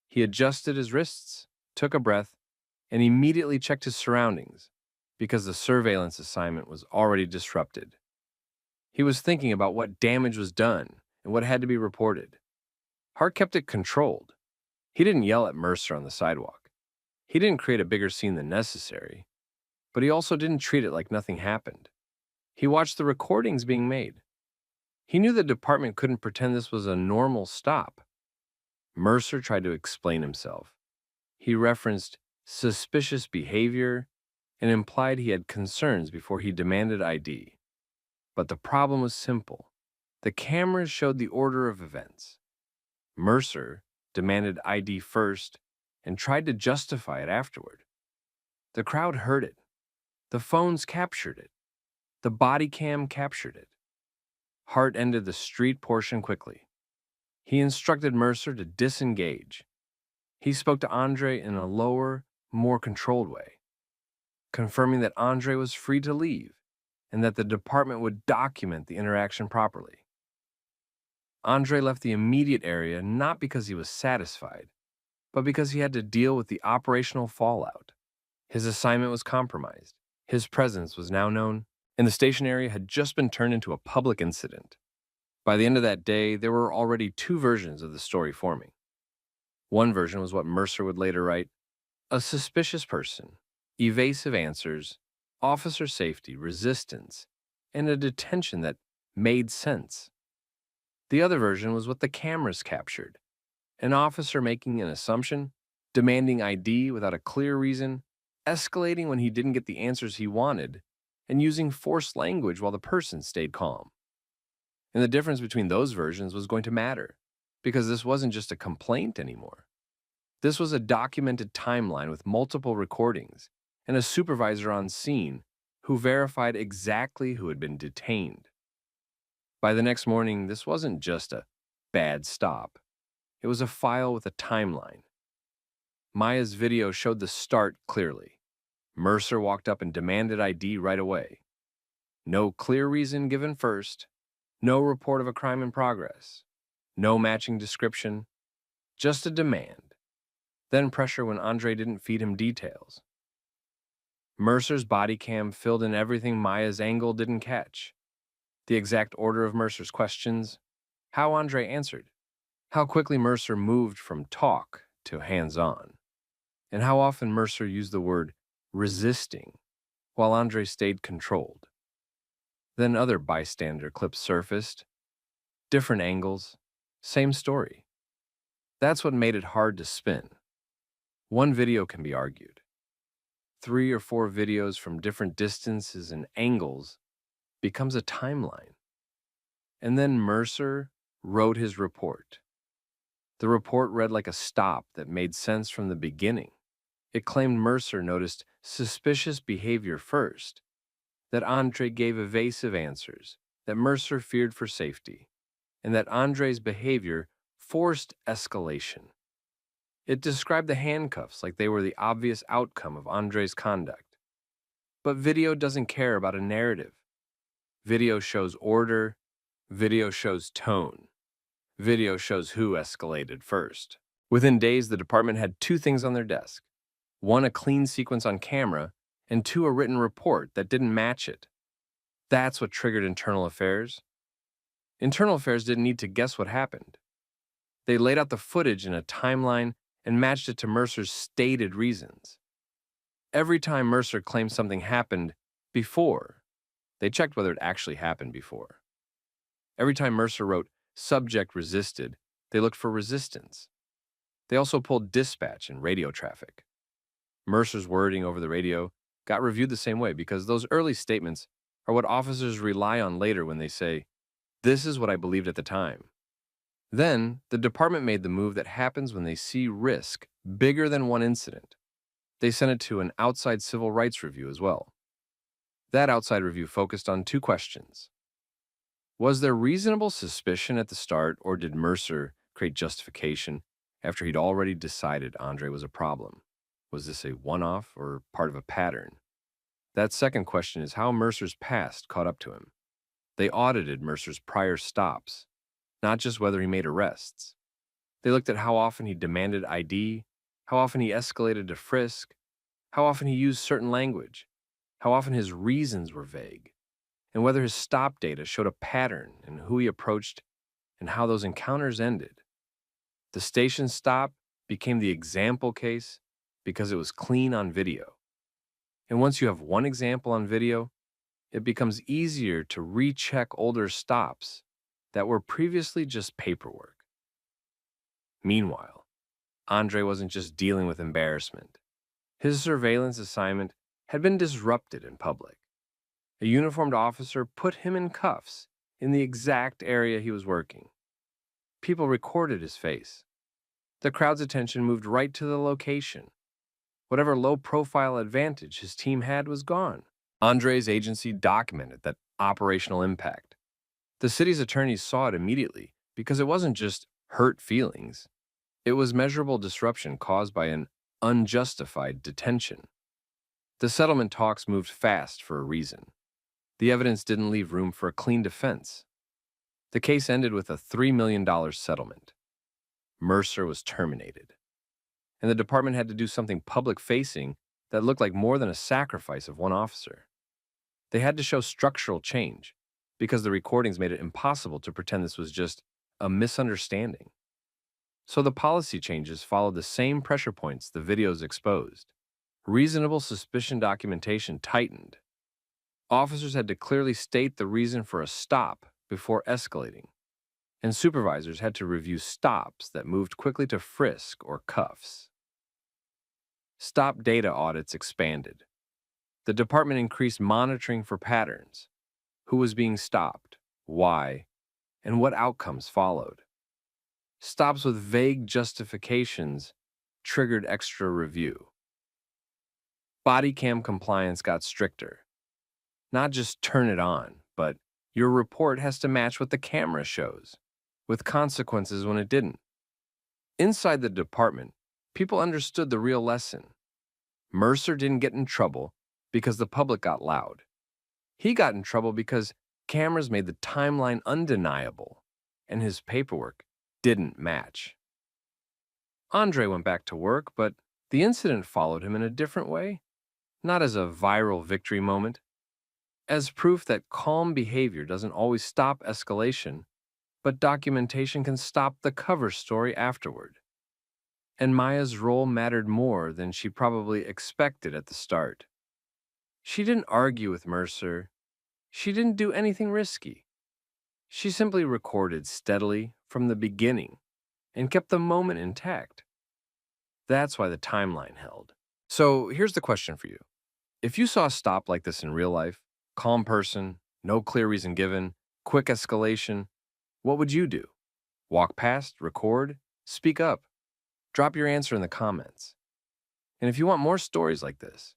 He adjusted his wrists, took a breath, and immediately checked his surroundings, because the surveillance assignment was already disrupted. He was thinking about what damage was done and what had to be reported. Hart kept it controlled. He didn't yell at Mercer on the sidewalk. He didn't create a bigger scene than necessary, but he also didn't treat it like nothing happened. He watched the recordings being made. He knew the department couldn't pretend this was a normal stop. Mercer tried to explain himself. He referenced suspicious behavior and implied he had concerns before he demanded ID. But the problem was simple. The cameras showed the order of events. Mercer demanded ID first and tried to justify it afterward. The crowd heard it. The phones captured it. The body cam captured it. Hart ended the street portion quickly. He instructed Mercer to disengage. He spoke to Andre in a lower, more controlled way, confirming that Andre was free to leave and that the department would document the interaction properly. Andre left the immediate area not because he was satisfied, but because he had to deal with the operational fallout. His assignment was compromised. His presence was now known, and the station area had just been turned into a public incident. By the end of that day, there were already two versions of the story forming. One version was what Mercer would later write: a suspicious person, evasive answers, officer safety, resistance, and a detention that made sense. The other version was what the cameras captured: an officer making an assumption, demanding ID without a clear reason, escalating when he didn't get the answers he wanted, and using forced language while the person stayed calm. And the difference between those versions was going to matter, because this wasn't just a complaint anymore. This was a documented timeline with multiple recordings and a supervisor on scene who verified exactly who had been detained. By the next morning, this wasn't just a bad stop. It was a file with a timeline. Maya's video showed the start clearly. Mercer walked up and demanded ID right away. No clear reason given first, no report of a crime in progress, no matching description, just a demand. Then pressure when Andre didn't feed him details. Mercer's body cam filled in everything Maya's angle didn't catch: the exact order of Mercer's questions, how Andre answered, how quickly Mercer moved from talk to hands-on, and how often Mercer used the word resisting while Andre stayed controlled. Then other bystander clips surfaced, different angles, same story. That's what made it hard to spin. One video can be argued. 3 or 4 videos from different distances and angles becomes a timeline. And then Mercer wrote his report. The report read like a stop that made sense from the beginning. It claimed Mercer noticed suspicious behavior first, that Andre gave evasive answers, that Mercer feared for safety, and that Andre's behavior forced escalation. It described the handcuffs like they were the obvious outcome of Andre's conduct. But video doesn't care about a narrative. Video shows order. Video shows tone. Video shows who escalated first. Within days, the department had 2 things on their desk. 1, a clean sequence on camera, and 2, a written report that didn't match it. That's what triggered internal affairs. Internal affairs didn't need to guess what happened. They laid out the footage in a timeline and matched it to Mercer's stated reasons. Every time Mercer claimed something happened before, they checked whether it actually happened before. Every time Mercer wrote "subject resisted," they looked for resistance. They also pulled dispatch and radio traffic. Mercer's wording over the radio got reviewed the same way because those early statements are what officers rely on later when they say, "This is what I believed at the time." Then, the department made the move that happens when they see risk bigger than one incident. They sent it to an outside civil rights review as well. That outside review focused on two questions. Was there reasonable suspicion at the start, or did Mercer create justification after he'd already decided Andre was a problem? Was this a one-off or part of a pattern? That second question is how Mercer's past caught up to him. They audited Mercer's prior stops, not just whether he made arrests. They looked at how often he demanded ID, how often he escalated to frisk, how often he used certain language, how often his reasons were vague, and whether his stop data showed a pattern in who he approached and how those encounters ended. The station stop became the example case because it was clean on video. And once you have one example on video, it becomes easier to recheck older stops that were previously just paperwork. Meanwhile, Andre wasn't just dealing with embarrassment. His surveillance assignment had been disrupted in public. A uniformed officer put him in cuffs in the exact area he was working. People recorded his face. The crowd's attention moved right to the location. Whatever low-profile advantage his team had was gone. Andre's agency documented that operational impact. The city's attorneys saw it immediately because it wasn't just hurt feelings. It was measurable disruption caused by an unjustified detention. The settlement talks moved fast for a reason. The evidence didn't leave room for a clean defense. The case ended with a $3 million settlement. Mercer was terminated, and the department had to do something public-facing that looked like more than a sacrifice of one officer. They had to show structural change because the recordings made it impossible to pretend this was just a misunderstanding. So the policy changes followed the same pressure points the videos exposed. Reasonable suspicion documentation tightened. Officers had to clearly state the reason for a stop before escalating, and supervisors had to review stops that moved quickly to frisk or cuffs. Stop data audits expanded. The department increased monitoring for patterns: who was being stopped, why, and what outcomes followed. Stops with vague justifications triggered extra review. Bodycam compliance got stricter. Not just turn it on, but your report has to match what the camera shows, with consequences when it didn't. Inside the department, people understood the real lesson. Mercer didn't get in trouble because the public got loud. He got in trouble because cameras made the timeline undeniable, and his paperwork didn't match. Andre went back to work, but the incident followed him in a different way, not as a viral victory moment, as proof that calm behavior doesn't always stop escalation, but documentation can stop the cover story afterward. And Maya's role mattered more than she probably expected at the start. She didn't argue with Mercer. She didn't do anything risky. She simply recorded steadily from the beginning and kept the moment intact. That's why the timeline held. So here's the question for you. If you saw a stop like this in real life, calm person, no clear reason given, quick escalation, what would you do? Walk past, record, speak up. Drop your answer in the comments. And if you want more stories like this,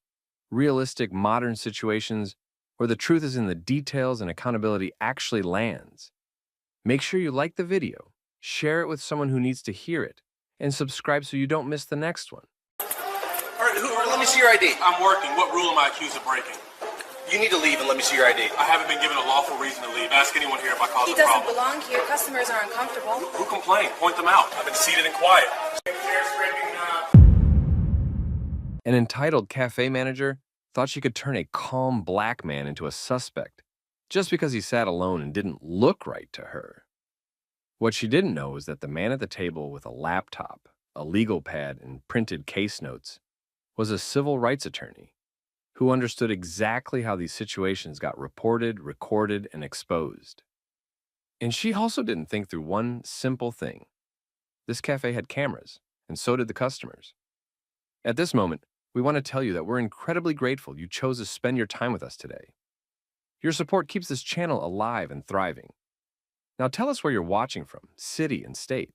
realistic modern situations where the truth is in the details and accountability actually lands, make sure you like the video, share it with someone who needs to hear it, and subscribe so you don't miss the next one. All right, let me see your ID. I'm working. What rule am I accused of breaking? You need to leave and let me see your ID. I haven't been given a lawful reason to leave. Ask anyone here if I caused He a doesn't problem. belong here. Customers are uncomfortable. Who complained? Point them out. I've been seated and quiet. An entitled cafe manager thought she could turn a calm black man into a suspect just because he sat alone and didn't look right to her. What she didn't know was that the man at the table with a laptop, a legal pad, and printed case notes was a civil rights attorney who understood exactly how these situations got reported, recorded, and exposed. And she also didn't think through one simple thing. This cafe had cameras, and so did the customers. At this moment, we want to tell you that we're incredibly grateful you chose to spend your time with us today. Your support keeps this channel alive and thriving. Now tell us where you're watching from, city and state.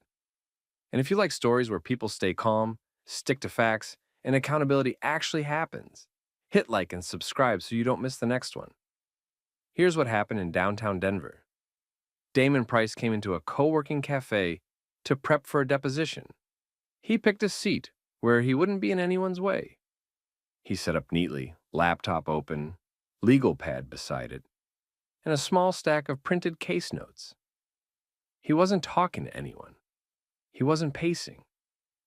And if you like stories where people stay calm, stick to facts, and accountability actually happens, hit like and subscribe so you don't miss the next one. Here's what happened in downtown Denver. Damon Price came into a co-working cafe to prep for a deposition. He picked a seat where he wouldn't be in anyone's way. He set up neatly, laptop open, legal pad beside it, and a small stack of printed case notes. He wasn't talking to anyone. He wasn't pacing.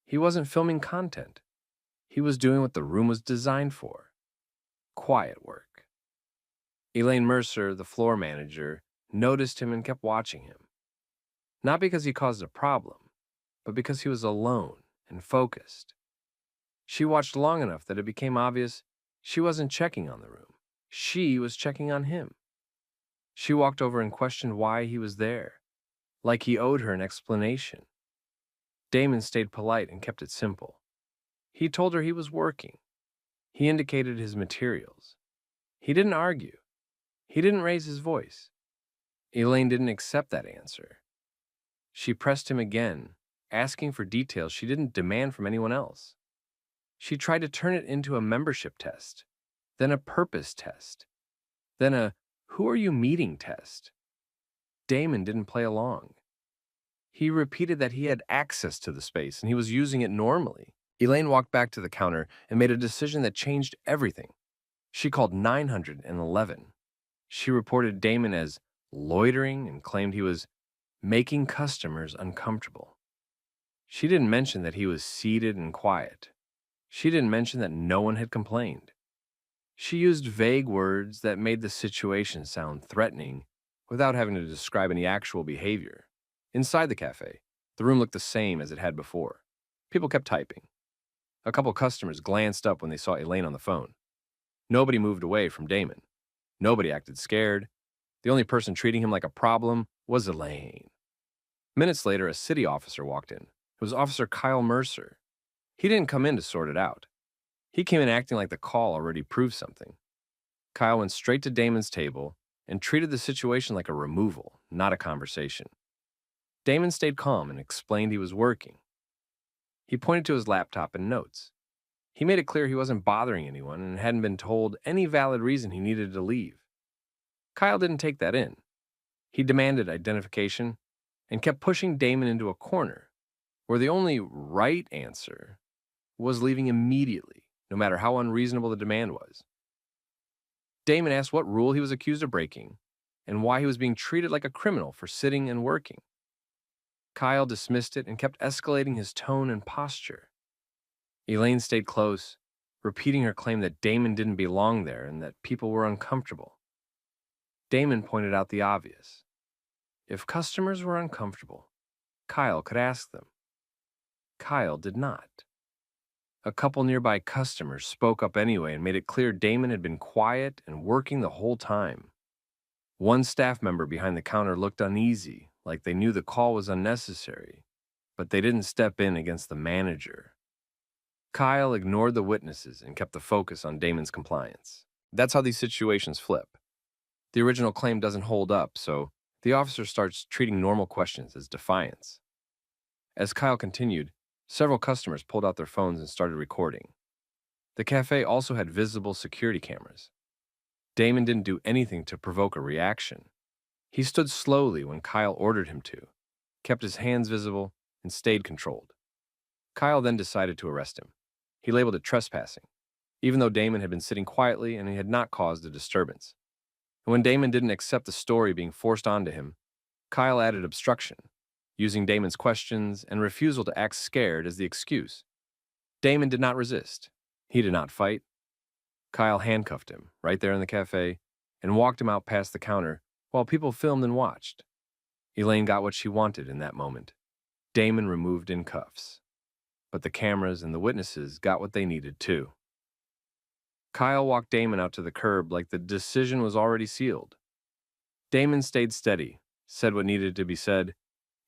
He wasn't filming content. He was doing what the room was designed for: quiet work. Elaine Mercer, the floor manager, noticed him and kept watching him. Not because he caused a problem, but because he was alone and focused. She watched long enough that it became obvious she wasn't checking on the room. She was checking on him. She walked over and questioned why he was there, like he owed her an explanation. Damon stayed polite and kept it simple. He told her he was working. He indicated his materials. He didn't argue. He didn't raise his voice. Elaine didn't accept that answer. She pressed him again, asking for details she didn't demand from anyone else. She tried to turn it into a membership test, then a purpose test, then a "who are you meeting" test. Damon didn't play along. He repeated that he had access to the space and he was using it normally. Elaine walked back to the counter and made a decision that changed everything. She called 911. She reported Damon as loitering and claimed he was making customers uncomfortable. She didn't mention that he was seated and quiet. She didn't mention that no one had complained. She used vague words that made the situation sound threatening without having to describe any actual behavior. Inside the cafe, the room looked the same as it had before. People kept typing. A couple customers glanced up when they saw Elaine on the phone. Nobody moved away from Damon. Nobody acted scared. The only person treating him like a problem was Elaine. Minutes later, a city officer walked in. It was Officer Kyle Mercer. He didn't come in to sort it out. He came in acting like the call already proved something. Kyle went straight to Damon's table and treated the situation like a removal, not a conversation. Damon stayed calm and explained he was working. He pointed to his laptop and notes. He made it clear he wasn't bothering anyone and hadn't been told any valid reason he needed to leave. Kyle didn't take that in. He demanded identification and kept pushing Damon into a corner where the only right answer was leaving immediately, no matter how unreasonable the demand was. Damon asked what rule he was accused of breaking and why he was being treated like a criminal for sitting and working. Kyle dismissed it and kept escalating his tone and posture. Elaine stayed close, repeating her claim that Damon didn't belong there and that people were uncomfortable. Damon pointed out the obvious. If customers were uncomfortable, Kyle could ask them. Kyle did not. A couple nearby customers spoke up anyway and made it clear Damon had been quiet and working the whole time. One staff member behind the counter looked uneasy, like they knew the call was unnecessary, but they didn't step in against the manager. Kyle ignored the witnesses and kept the focus on Damon's compliance. That's how these situations flip. The original claim doesn't hold up, so the officer starts treating normal questions as defiance. As Kyle continued, several customers pulled out their phones and started recording. The cafe also had visible security cameras. Damon didn't do anything to provoke a reaction. He stood slowly when Kyle ordered him to, kept his hands visible, and stayed controlled. Kyle then decided to arrest him. He labeled it trespassing, even though Damon had been sitting quietly and he had not caused a disturbance. And when Damon didn't accept the story being forced onto him, Kyle added obstruction, using Damon's questions and refusal to act scared as the excuse. Damon did not resist. He did not fight. Kyle handcuffed him right there in the cafe and walked him out past the counter while people filmed and watched. Elaine got what she wanted in that moment. Damon removed in cuffs. But the cameras and the witnesses got what they needed too. Kyle walked Damon out to the curb like the decision was already sealed. Damon stayed steady, said what needed to be said,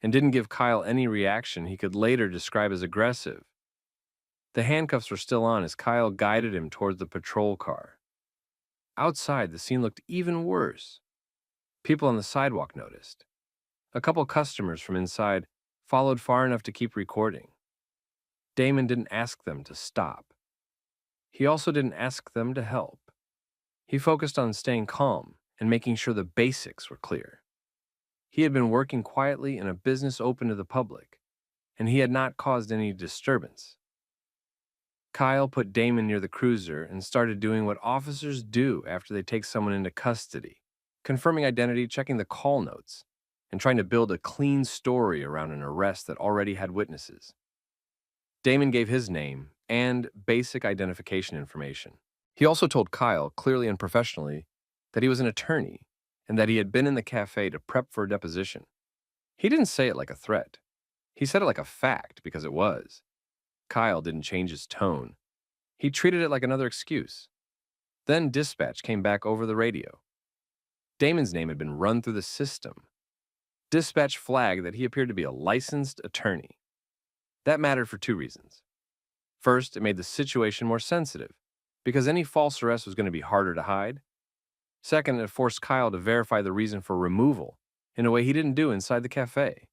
and didn't give Kyle any reaction he could later describe as aggressive. The handcuffs were still on as Kyle guided him towards the patrol car. Outside, the scene looked even worse. People on the sidewalk noticed. A couple customers from inside followed far enough to keep recording. Damon didn't ask them to stop. He also didn't ask them to help. He focused on staying calm and making sure the basics were clear. He had been working quietly in a business open to the public, and he had not caused any disturbance. Kyle put Damon near the cruiser and started doing what officers do after they take someone into custody, confirming identity, checking the call notes, and trying to build a clean story around an arrest that already had witnesses. Damon gave his name and basic identification information. He also told Kyle, clearly and professionally, that he was an attorney and that he had been in the cafe to prep for a deposition. He didn't say it like a threat. He said it like a fact because it was. Kyle didn't change his tone. He treated it like another excuse. Then dispatch came back over the radio. Damon's name had been run through the system. Dispatch flagged that he appeared to be a licensed attorney. That mattered for two reasons. First, it made the situation more sensitive, because any false arrest was going to be harder to hide. Second, it forced Kyle to verify the reason for removal in a way he didn't do inside the cafe.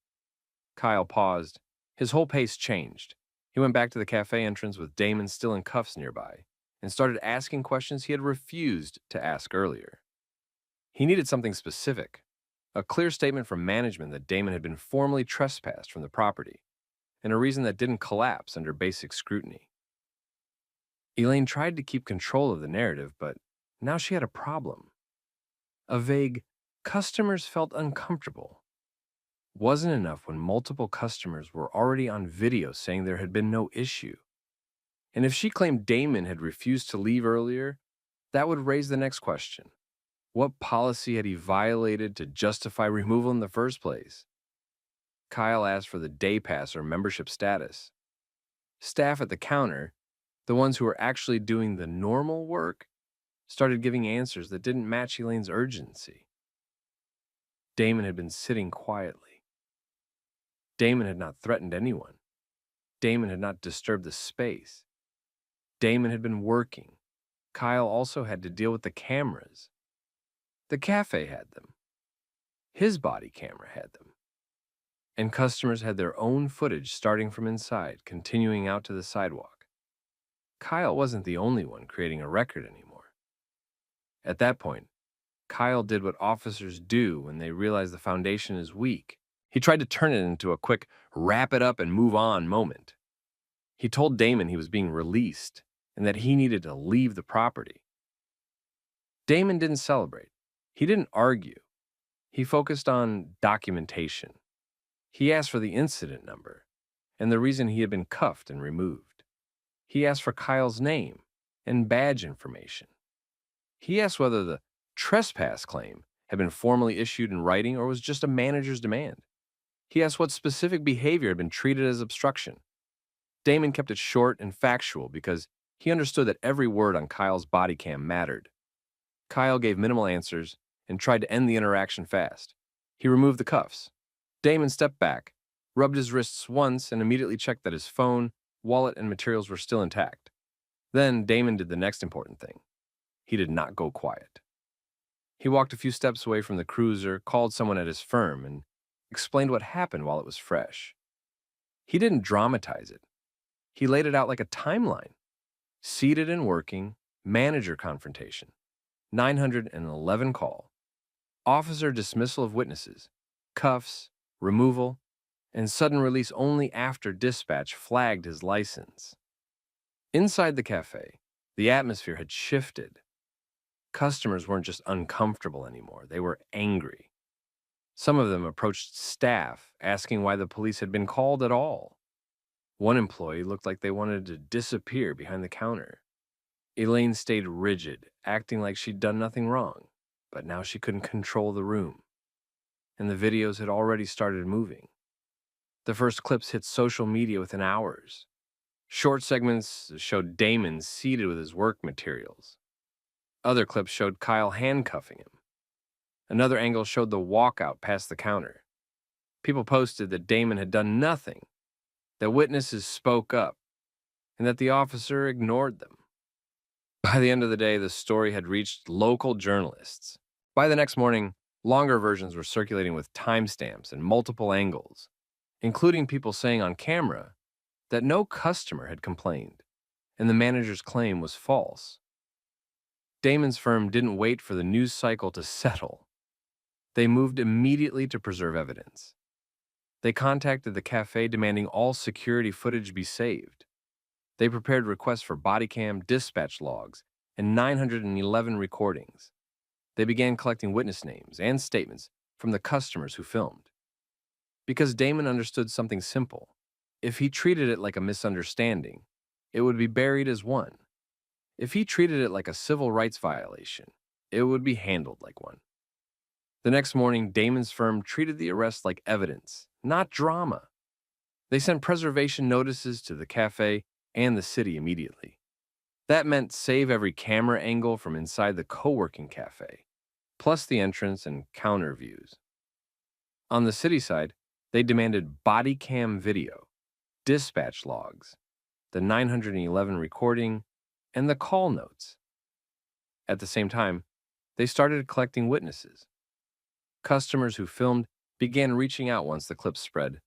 Kyle paused. His whole pace changed. He went back to the cafe entrance with Damon still in cuffs nearby and started asking questions he had refused to ask earlier. He needed something specific, a clear statement from management that Damon had been formally trespassed from the property, and a reason that didn't collapse under basic scrutiny. Elaine tried to keep control of the narrative, but now she had a problem. A vague, "customers felt uncomfortable" wasn't enough when multiple customers were already on video saying there had been no issue. And if she claimed Damon had refused to leave earlier, that would raise the next question. What policy had he violated to justify removal in the first place? Kyle asked for the day pass or membership status. Staff at the counter, the ones who were actually doing the normal work, started giving answers that didn't match Elaine's urgency. Damon had been sitting quietly. Damon had not threatened anyone. Damon had not disturbed the space. Damon had been working. Kyle also had to deal with the cameras. The cafe had them. His body camera had them. And customers had their own footage starting from inside, continuing out to the sidewalk. Kyle wasn't the only one creating a record anymore. At that point, Kyle did what officers do when they realize the foundation is weak. He tried to turn it into a quick wrap it up and move on moment. He told Damon he was being released and that he needed to leave the property. Damon didn't celebrate. He didn't argue. He focused on documentation. He asked for the incident number and the reason he had been cuffed and removed. He asked for Kyle's name and badge information. He asked whether the trespass claim had been formally issued in writing or was just a manager's demand. He asked what specific behavior had been treated as obstruction. Damon kept it short and factual because he understood that every word on Kyle's body cam mattered. Kyle gave minimal answers and tried to end the interaction fast. He removed the cuffs. Damon stepped back, rubbed his wrists once, and immediately checked that his phone, wallet, and materials were still intact. Then Damon did the next important thing. He did not go quiet. He walked a few steps away from the cruiser, called someone at his firm, and explained what happened while it was fresh. He didn't dramatize it. He laid it out like a timeline. Seated and working, manager confrontation, 911 call, officer dismissal of witnesses, cuffs, removal, and sudden release only after dispatch flagged his license. Inside the cafe, the atmosphere had shifted. Customers weren't just uncomfortable anymore, they were angry. Some of them approached staff, asking why the police had been called at all. One employee looked like they wanted to disappear behind the counter. Elaine stayed rigid, acting like she'd done nothing wrong, but now she couldn't control the room. and the videos had already started moving. The first clips hit social media within hours. Short segments showed Damon seated with his work materials. Other clips showed Kyle handcuffing him. Another angle showed the walkout past the counter. People posted that Damon had done nothing, that witnesses spoke up, and that the officer ignored them. By the end of the day, the story had reached local journalists. By the next morning, longer versions were circulating with timestamps and multiple angles, including people saying on camera that no customer had complained, and the manager's claim was false. Damon's firm didn't wait for the news cycle to settle. They moved immediately to preserve evidence. They contacted the cafe demanding all security footage be saved. They prepared requests for Bodycam dispatch logs and 911 recordings. They began collecting witness names and statements from the customers who filmed. Because Damon understood something simple. If he treated it like a misunderstanding, it would be buried as one. If he treated it like a civil rights violation, it would be handled like one. The next morning, Damon's firm treated the arrest like evidence, not drama. They sent preservation notices to the cafe and the city immediately. That meant save every camera angle from inside the co-working cafe, plus the entrance and counter views. On the city side, they demanded body cam video, dispatch logs, the 911 recording, and the call notes. At the same time, they started collecting witnesses. Customers who filmed began reaching out once the clips spread.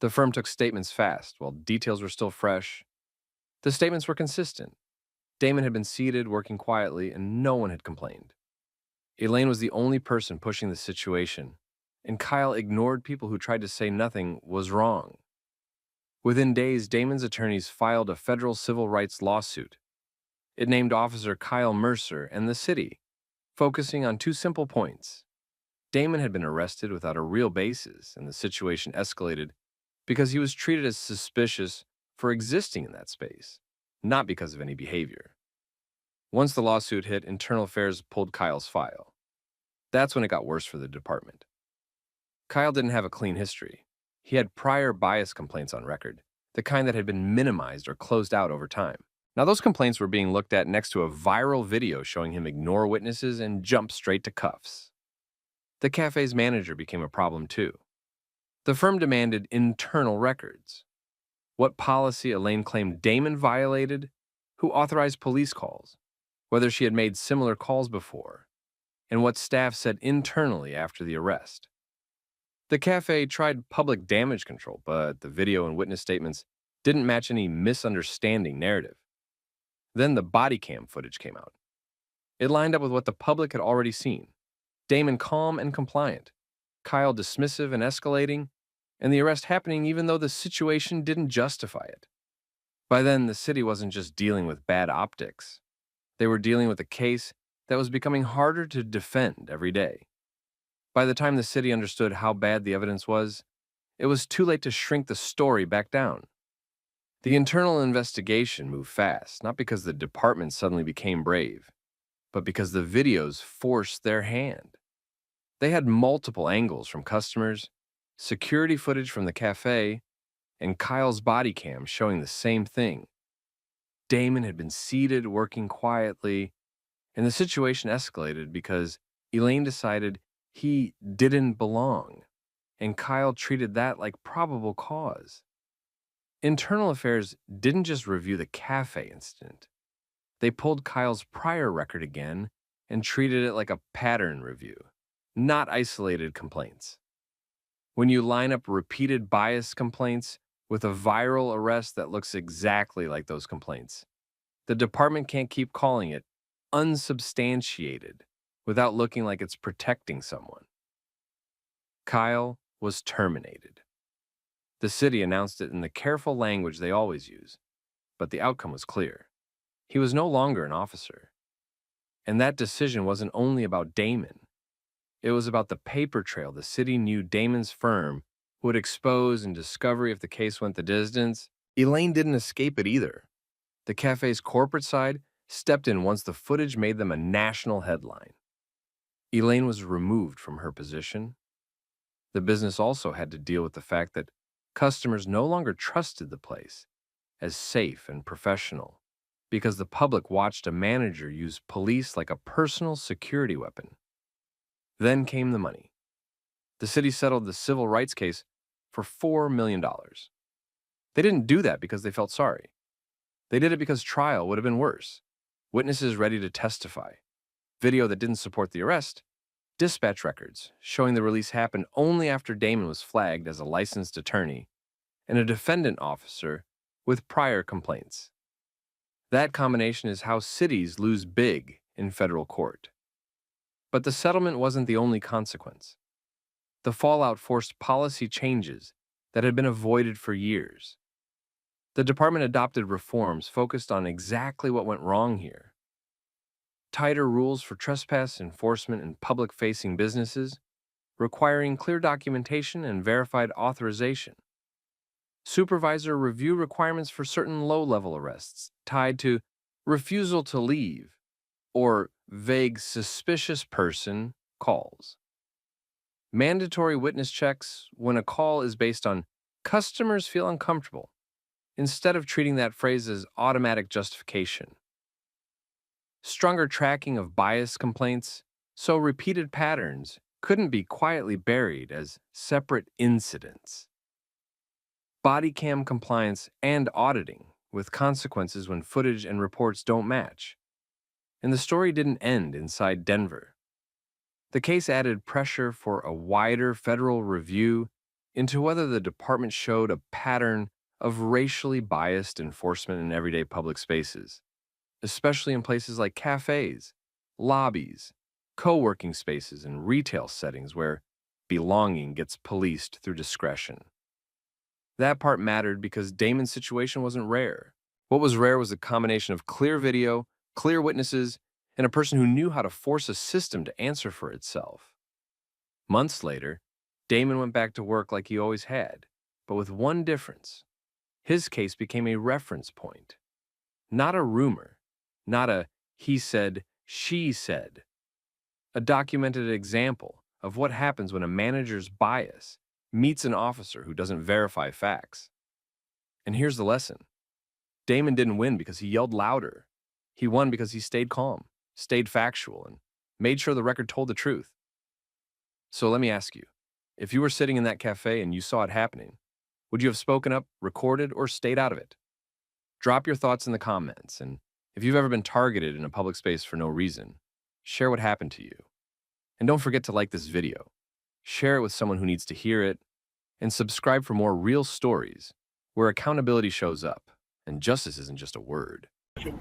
The firm took statements fast while details were still fresh. The statements were consistent. Damon had been seated, working quietly, and no one had complained. Elaine was the only person pushing the situation, and Kyle ignored people who tried to say nothing was wrong. Within days, Damon's attorneys filed a federal civil rights lawsuit. It named Officer Kyle Mercer and the city, focusing on two simple points. Damon had been arrested without a real basis, and the situation escalated because he was treated as suspicious for existing in that space, not because of any behavior. Once the lawsuit hit, Internal Affairs pulled Kyle's file. That's when it got worse for the department. Kyle didn't have a clean history. He had prior bias complaints on record, the kind that had been minimized or closed out over time. Now, those complaints were being looked at next to a viral video showing him ignore witnesses and jump straight to cuffs. The cafe's manager became a problem too. The firm demanded internal records. What policy Elaine claimed Damon violated, who authorized police calls, whether she had made similar calls before, and what staff said internally after the arrest. The cafe tried public damage control, but the video and witness statements didn't match any misunderstanding narrative. Then the body cam footage came out. It lined up with what the public had already seen. Damon calm and compliant, Kyle dismissive and escalating, and the arrest happening even though the situation didn't justify it. By then, the city wasn't just dealing with bad optics. They were dealing with a case that was becoming harder to defend every day. By the time the city understood how bad the evidence was, it was too late to shrink the story back down. The internal investigation moved fast, not because the department suddenly became brave, but because the videos forced their hand. They had multiple angles from customers, security footage from the cafe, and Kyle's body cam showing the same thing. Damon had been seated, working quietly, and the situation escalated because Elaine decided he didn't belong, and Kyle treated that like probable cause. Internal Affairs didn't just review the cafe incident. They pulled Kyle's prior record again and treated it like a pattern review, not isolated complaints. When you line up repeated bias complaints with a viral arrest that looks exactly like those complaints, the department can't keep calling it unsubstantiated without looking like it's protecting someone. Kyle was terminated. The city announced it in the careful language they always use, but the outcome was clear. He was no longer an officer. And that decision wasn't only about Damon. It was about the paper trail the city knew Damon's firm would expose and discover if the case went the distance. Elaine didn't escape it either. The cafe's corporate side stepped in once the footage made them a national headline. Elaine was removed from her position. The business also had to deal with the fact that customers no longer trusted the place as safe and professional because the public watched a manager use police like a personal security weapon. Then came the money. The city settled the civil rights case for $4 million. They didn't do that because they felt sorry. They did it because trial would have been worse. Witnesses ready to testify, video that didn't support the arrest, dispatch records showing the release happened only after Damon was flagged as a licensed attorney, and a defendant officer with prior complaints. That combination is how cities lose big in federal court. But the settlement wasn't the only consequence. The fallout forced policy changes that had been avoided for years. The department adopted reforms focused on exactly what went wrong here. Tighter rules for trespass enforcement in public-facing businesses, requiring clear documentation and verified authorization. Supervisor review requirements for certain low-level arrests tied to refusal to leave or vague suspicious person calls. Mandatory witness checks when a call is based on customers feel uncomfortable, instead of treating that phrase as automatic justification. Stronger tracking of bias complaints, so repeated patterns couldn't be quietly buried as separate incidents. Bodycam compliance and auditing, with consequences when footage and reports don't match. And the story didn't end inside Denver. The case added pressure for a wider federal review into whether the department showed a pattern of racially biased enforcement in everyday public spaces, especially in places like cafes, lobbies, co-working spaces, and retail settings where belonging gets policed through discretion. That part mattered because Damon's situation wasn't rare. What was rare was a combination of clear video, clear witnesses, and a person who knew how to force a system to answer for itself. Months later, Damon went back to work like he always had, but with one difference. His case became a reference point. Not a rumor, not a he said, she said. A documented example of what happens when a manager's bias meets an officer who doesn't verify facts. And here's the lesson. Damon didn't win because he yelled louder. He won because he stayed calm, stayed factual, and made sure the record told the truth. So let me ask you, if you were sitting in that cafe and you saw it happening, would you have spoken up, recorded, or stayed out of it? Drop your thoughts in the comments, and if you've ever been targeted in a public space for no reason, share what happened to you. And don't forget to like this video, share it with someone who needs to hear it, and subscribe for more real stories where accountability shows up and justice isn't just a word.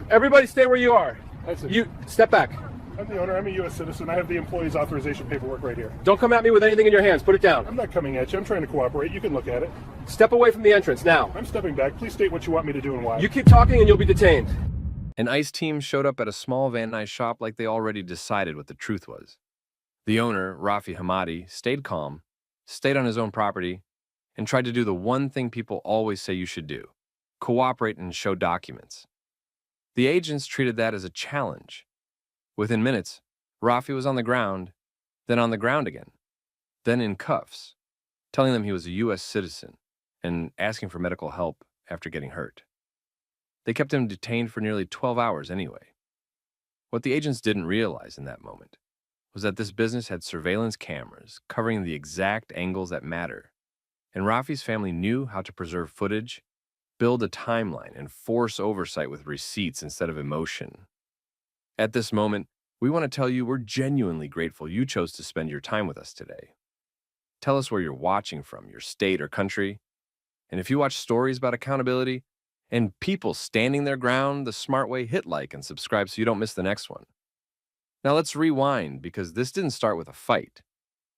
Everybody stay where you are. That's it. You step back. I'm the owner. I'm a U.S. citizen. I have the employee's authorization paperwork right here. Don't come at me with anything in your hands. Put it down. I'm not coming at you. I'm trying to cooperate. You can look at it. Step away from the entrance now. I'm stepping back. Please state what you want me to do and why. You keep talking and you'll be detained. An ICE team showed up at a small Van Nuys shop like they already decided what the truth was. The owner, Rafi Hamadi, stayed calm, stayed on his own property, and tried to do the one thing people always say you should do: cooperate and show documents. The agents treated that as a challenge. Within minutes, Rafi was on the ground, then on the ground again, then in cuffs, telling them he was a U.S. citizen and asking for medical help after getting hurt. They kept him detained for nearly 12 hours anyway. What the agents didn't realize in that moment was that this business had surveillance cameras covering the exact angles that matter, and Rafi's family knew how to preserve footage, build a timeline, and force oversight with receipts instead of emotion. At this moment, we want to tell you we're genuinely grateful you chose to spend your time with us today. Tell us where you're watching from, your state or country. And if you watch stories about accountability and people standing their ground the smart way, hit like and subscribe so you don't miss the next one. Now let's rewind, because this didn't start with a fight.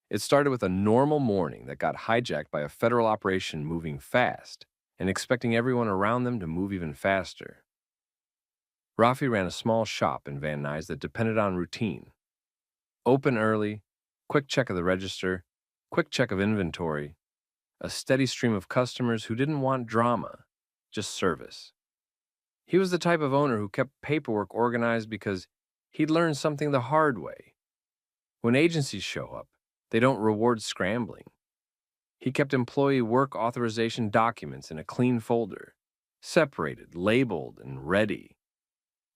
It started with a normal morning that got hijacked by a federal operation moving fast and expecting everyone around them to move even faster. Rafi ran a small shop in Van Nuys that depended on routine. Open early, quick check of the register, quick check of inventory, a steady stream of customers who didn't want drama, just service. He was the type of owner who kept paperwork organized because he'd learned something the hard way. When agencies show up, they don't reward scrambling. He kept employee work authorization documents in a clean folder, separated, labeled, and ready.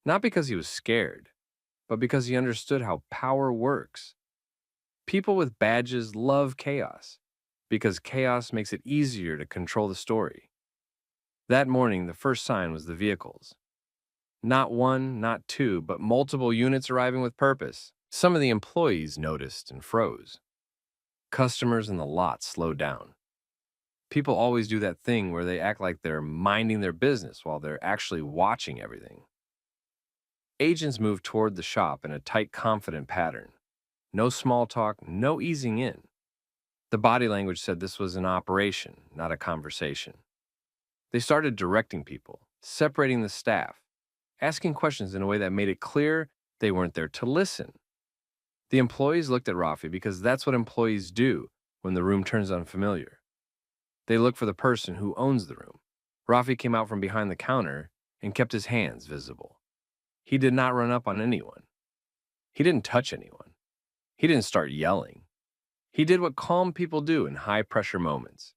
Not because he was scared, but because he understood how power works. People with badges love chaos, because chaos makes it easier to control the story. That morning, the first sign was the vehicles. Not one, not two, but multiple units arriving with purpose. Some of the employees noticed and froze. Customers in the lot slowed down. People always do that thing where they act like they're minding their business while they're actually watching everything. Agents moved toward the shop in a tight, confident pattern. No small talk, no easing in. The body language said this was an operation, not a conversation. They started directing people, separating the staff, asking questions in a way that made it clear they weren't there to listen. The employees looked at Rafi because that's what employees do when the room turns unfamiliar. They look for the person who owns the room. Rafi came out from behind the counter and kept his hands visible. He did not run up on anyone. He didn't touch anyone. He didn't start yelling. He did what calm people do in high-pressure moments.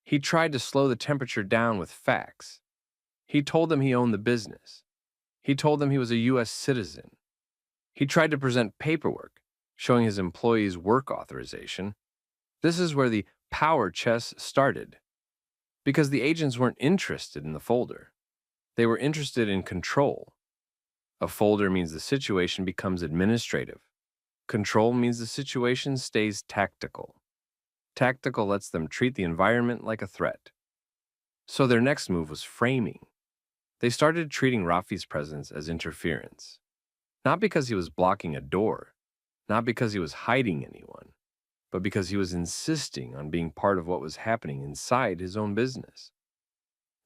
He tried to slow the temperature down with facts. He told them he owned the business. He told them he was a U.S. citizen. He tried to present paperwork, showing his employees work authorization. This is where the power chess started. Because the agents weren't interested in the folder. They were interested in control. A folder means the situation becomes administrative. Control means the situation stays tactical. Tactical lets them treat the environment like a threat. So their next move was framing. They started treating Rafi's presence as interference. Not because he was blocking a door, not because he was hiding anyone, but because he was insisting on being part of what was happening inside his own business.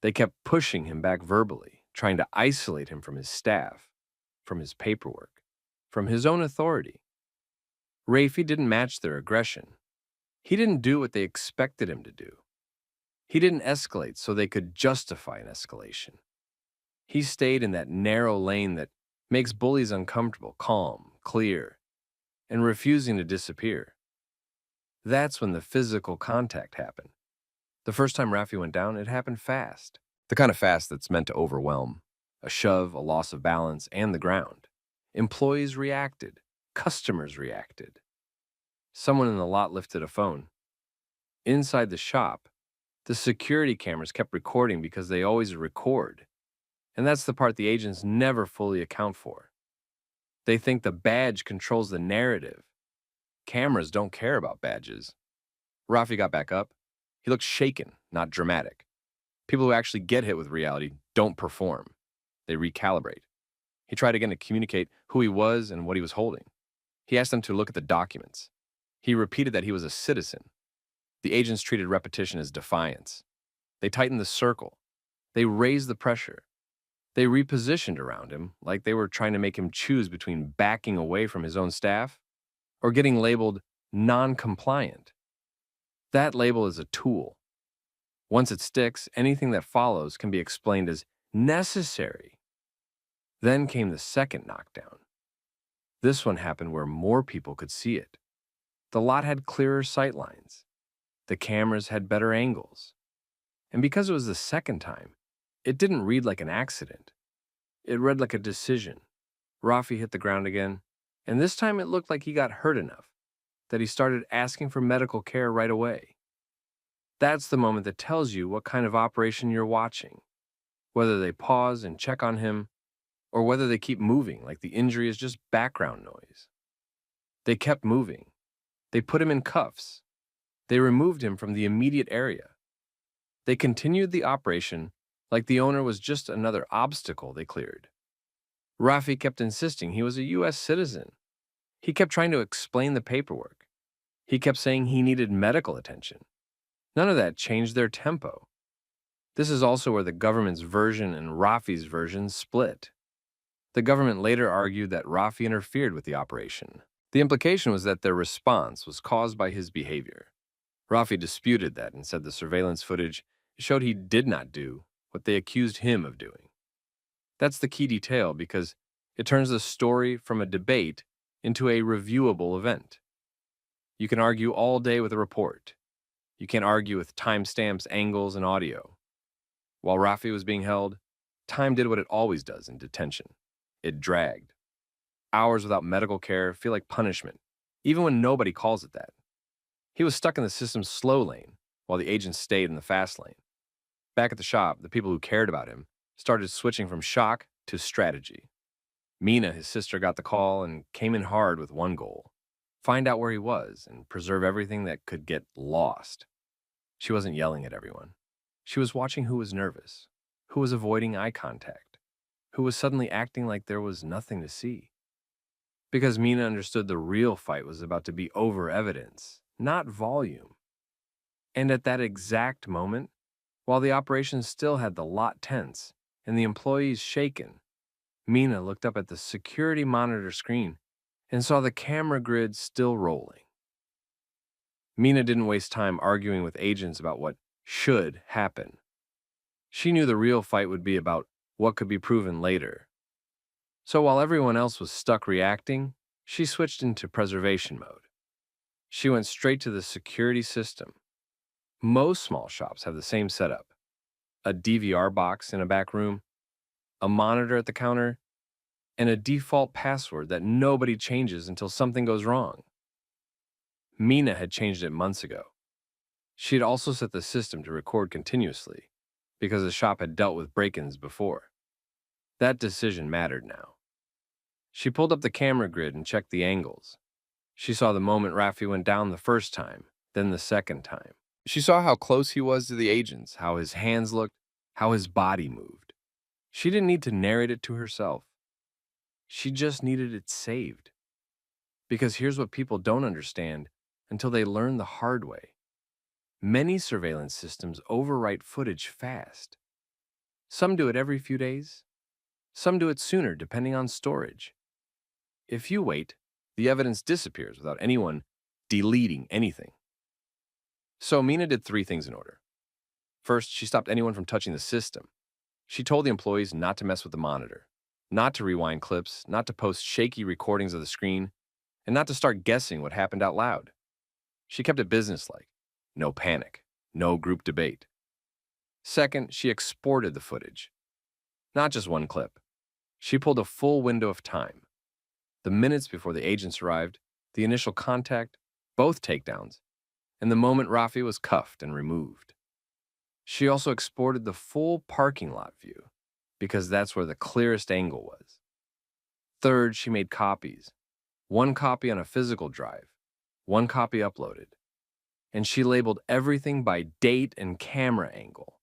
They kept pushing him back verbally, trying to isolate him from his staff, from his paperwork, from his own authority. Rafi didn't match their aggression. He didn't do what they expected him to do. He didn't escalate so they could justify an escalation. He stayed in that narrow lane that makes bullies uncomfortable, calm, clear, and refusing to disappear. That's when the physical contact happened. The first time Rafi went down, it happened fast. The kind of fast that's meant to overwhelm. A shove, a loss of balance, and the ground. Employees reacted. Customers reacted. Someone in the lot lifted a phone. Inside the shop, the security cameras kept recording because they always record. And that's the part the agents never fully account for. They think the badge controls the narrative. Cameras don't care about badges. Rafi got back up. He looked shaken, not dramatic. People who actually get hit with reality don't perform. They recalibrate. He tried again to communicate who he was and what he was holding. He asked them to look at the documents. He repeated that he was a citizen. The agents treated repetition as defiance. They tightened the circle. They raised the pressure. They repositioned around him like they were trying to make him choose between backing away from his own staff or getting labeled non-compliant. That label is a tool. Once it sticks, anything that follows can be explained as necessary. Then came the second knockdown. This one happened where more people could see it. The lot had clearer sight lines. The cameras had better angles. And because it was the second time, it didn't read like an accident. It read like a decision. Rafi hit the ground again, and this time it looked like he got hurt enough that he started asking for medical care right away. That's the moment that tells you what kind of operation you're watching, whether they pause and check on him, or whether they keep moving like the injury is just background noise. They kept moving. They put him in cuffs. They removed him from the immediate area. They continued the operation like the owner was just another obstacle they cleared. Rafi kept insisting he was a U.S. citizen. He kept trying to explain the paperwork. He kept saying he needed medical attention. None of that changed their tempo. This is also where the government's version and Rafi's version split. The government later argued that Rafi interfered with the operation. The implication was that their response was caused by his behavior. Rafi disputed that and said the surveillance footage showed he did not do what they accused him of doing. That's the key detail because it turns the story from a debate into a reviewable event. You can argue all day with a report. You can't argue with timestamps, angles, and audio. While Rafi was being held, time did what it always does in detention. It dragged. Hours without medical care feel like punishment, even when nobody calls it that. He was stuck in the system's slow lane, while the agents stayed in the fast lane. Back at the shop, the people who cared about him started switching from shock to strategy. Mina, his sister, got the call and came in hard with one goal: find out where he was and preserve everything that could get lost. She wasn't yelling at everyone. She was watching who was nervous, who was avoiding eye contact, who was suddenly acting like there was nothing to see. Because Mina understood the real fight was about to be over evidence, not volume. And at that exact moment, while the operation still had the lot tense and the employees shaken, Mina looked up at the security monitor screen and saw the camera grid still rolling. Mina didn't waste time arguing with agents about what should happen. She knew the real fight would be about what could be proven later. So while everyone else was stuck reacting, she switched into preservation mode. She went straight to the security system. Most small shops have the same setup: a DVR box in a back room, a monitor at the counter, and a default password that nobody changes until something goes wrong. Mina had changed it months ago. She had also set the system to record continuously because the shop had dealt with break-ins before. That decision mattered now. She pulled up the camera grid and checked the angles. She saw the moment Rafi went down the first time, then the second time. She saw how close he was to the agents, how his hands looked, how his body moved. She didn't need to narrate it to herself. She just needed it saved. Because here's what people don't understand until they learn the hard way. Many surveillance systems overwrite footage fast. Some do it every few days. Some do it sooner, depending on storage. If you wait, the evidence disappears without anyone deleting anything. So Mina did 3 things in order. First, she stopped anyone from touching the system. She told the employees not to mess with the monitor, not to rewind clips, not to post shaky recordings of the screen, and not to start guessing what happened out loud. She kept it businesslike. No panic, no group debate. Second, she exported the footage. Not just one clip. She pulled a full window of time. The minutes before the agents arrived, the initial contact, both takedowns, and the moment Rafi was cuffed and removed. She also exported the full parking lot view, because that's where the clearest angle was. Third, she made copies. 1 copy on a physical drive, 1 copy uploaded. And she labeled everything by date and camera angle.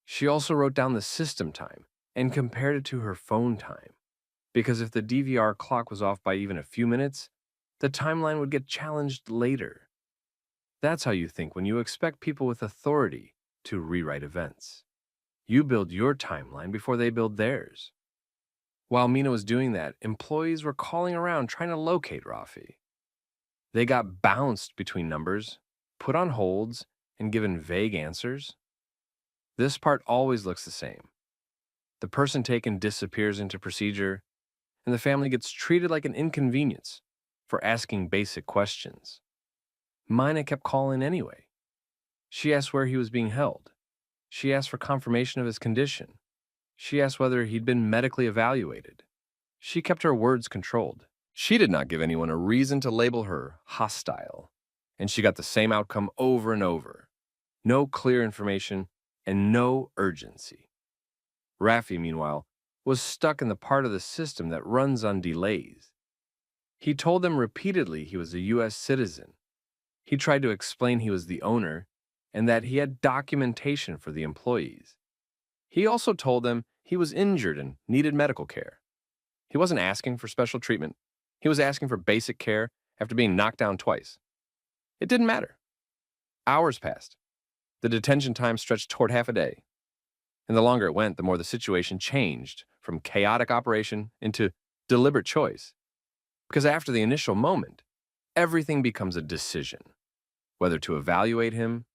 She also wrote down the system time and compared it to her phone time, because if the DVR clock was off by even a few minutes, the timeline would get challenged later. That's how you think when you expect people with authority to rewrite events. You build your timeline before they build theirs. While Mina was doing that, employees were calling around trying to locate Rafi. They got bounced between numbers, put on holds, and given vague answers. This part always looks the same. The person taken disappears into procedure, and the family gets treated like an inconvenience for asking basic questions. Mina kept calling anyway. She asked where he was being held. She asked for confirmation of his condition. She asked whether he'd been medically evaluated. She kept her words controlled. She did not give anyone a reason to label her hostile, and she got the same outcome over and over. No clear information and no urgency. Rafi, meanwhile, was stuck in the part of the system that runs on delays. He told them repeatedly he was a U.S. citizen. He tried to explain he was the owner and that he had documentation for the employees. He also told them he was injured and needed medical care. He wasn't asking for special treatment. He was asking for basic care after being knocked down twice. It didn't matter. Hours passed. The detention time stretched toward half a day. And the longer it went, the more the situation changed from chaotic operation into deliberate choice. Because after the initial moment, everything becomes a decision. Whether to evaluate him,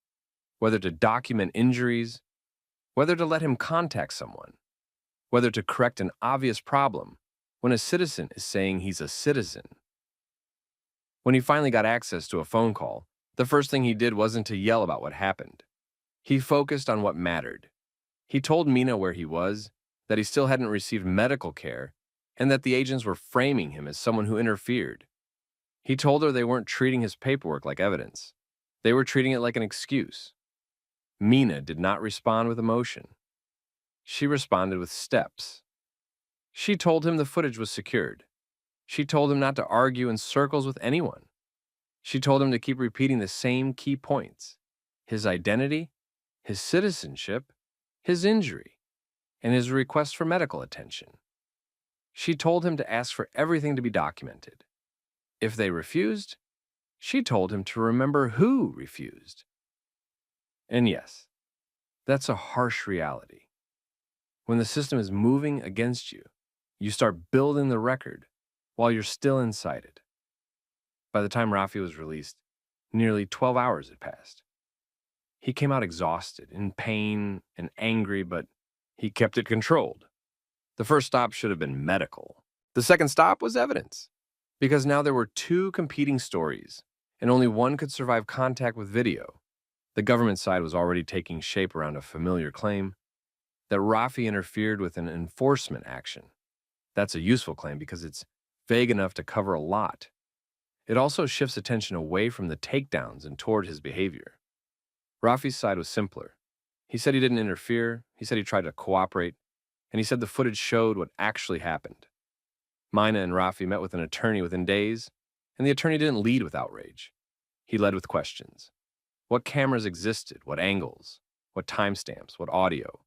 whether to document injuries, whether to let him contact someone, whether to correct an obvious problem when a citizen is saying he's a citizen. When he finally got access to a phone call, The first thing he did wasn't to yell about what happened. He focused on what mattered. He told Mina where he was, that he still hadn't received medical care, and that the agents were framing him as someone who interfered. He told her they weren't treating his paperwork like evidence. They were treating it like an excuse. Mina did not respond with emotion. She responded with steps. She told him the footage was secured. She told him not to argue in circles with anyone. She told him to keep repeating the same key points: his identity, his citizenship, his injury, and his request for medical attention. She told him to ask for everything to be documented. If they refused, she told him to remember who refused. And yes, that's a harsh reality. When the system is moving against you, you start building the record while you're still inside it. By the time Rafi was released, nearly 12 hours had passed. He came out exhausted, in pain, and angry, but he kept it controlled. The first stop should have been medical. The second stop was evidence, because now there were two competing stories, and only one could survive contact with video. The government side was already taking shape around a familiar claim that Rafi interfered with an enforcement action. That's a useful claim because it's vague enough to cover a lot. It also shifts attention away from the takedowns and toward his behavior. Rafi's side was simpler. He said he didn't interfere, he said he tried to cooperate, and he said the footage showed what actually happened. Mina and Rafi met with an attorney within days, and the attorney didn't lead with outrage. He led with questions. What cameras existed? What angles? What timestamps? What audio?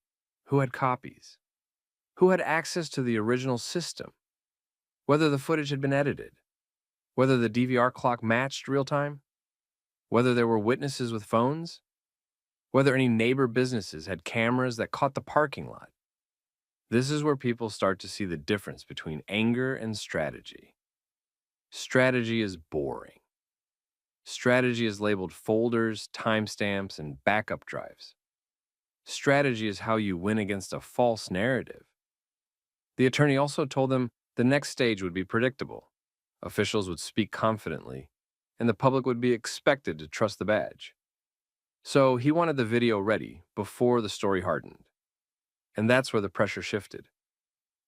Who had copies? Who had access to the original system? Whether the footage had been edited? Whether the DVR clock matched real time? Whether there were witnesses with phones? Whether any neighbor businesses had cameras that caught the parking lot? This is where people start to see the difference between anger and strategy. Strategy is boring. Strategy is labeled folders, timestamps, and backup drives. Strategy is how you win against a false narrative. The attorney also told them the next stage would be predictable. Officials would speak confidently, and the public would be expected to trust the badge. So he wanted the video ready before the story hardened. And that's where the pressure shifted.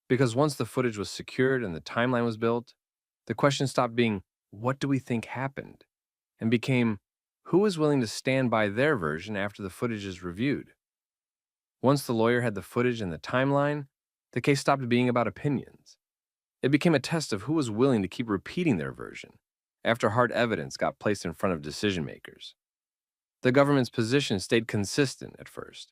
Because once the footage was secured and the timeline was built, the question stopped being, what do we think happened? And became, who is willing to stand by their version after the footage is reviewed? Once the lawyer had the footage and the timeline, the case stopped being about opinions. It became a test of who was willing to keep repeating their version after hard evidence got placed in front of decision makers. The government's position stayed consistent at first.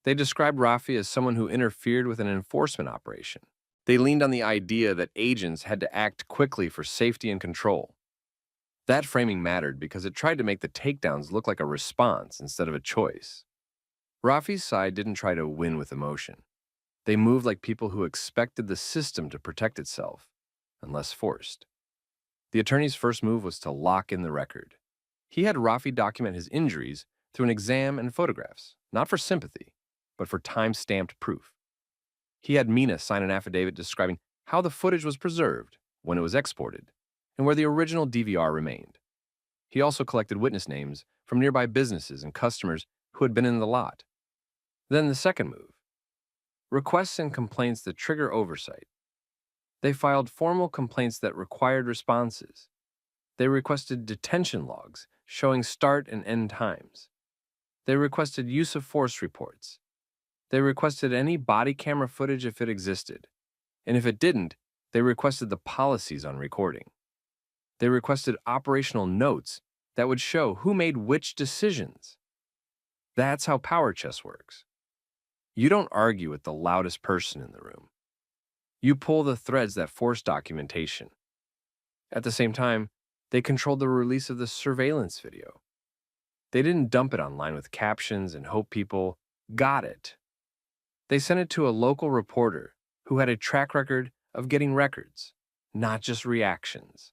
They described Rafi as someone who interfered with an enforcement operation. They leaned on the idea that agents had to act quickly for safety and control. That framing mattered because it tried to make the takedowns look like a response instead of a choice. Rafi's side didn't try to win with emotion. They moved like people who expected the system to protect itself, unless forced. The attorney's first move was to lock in the record. He had Rafi document his injuries through an exam and photographs, not for sympathy, but for time-stamped proof. He had Mina sign an affidavit describing how the footage was preserved when it was exported and where the original DVR remained. He also collected witness names from nearby businesses and customers who had been in the lot. Then the second move: requests and complaints that trigger oversight. They filed formal complaints that required responses. They requested detention logs showing start and end times. They requested use of force reports. They requested any body camera footage if it existed. And if it didn't, they requested the policies on recording. They requested operational notes that would show who made which decisions. That's how power chess works. You don't argue with the loudest person in the room. You pull the threads that force documentation. At the same time, they controlled the release of the surveillance video. They didn't dump it online with captions and hope people got it. They sent it to a local reporter who had a track record of getting records, not just reactions.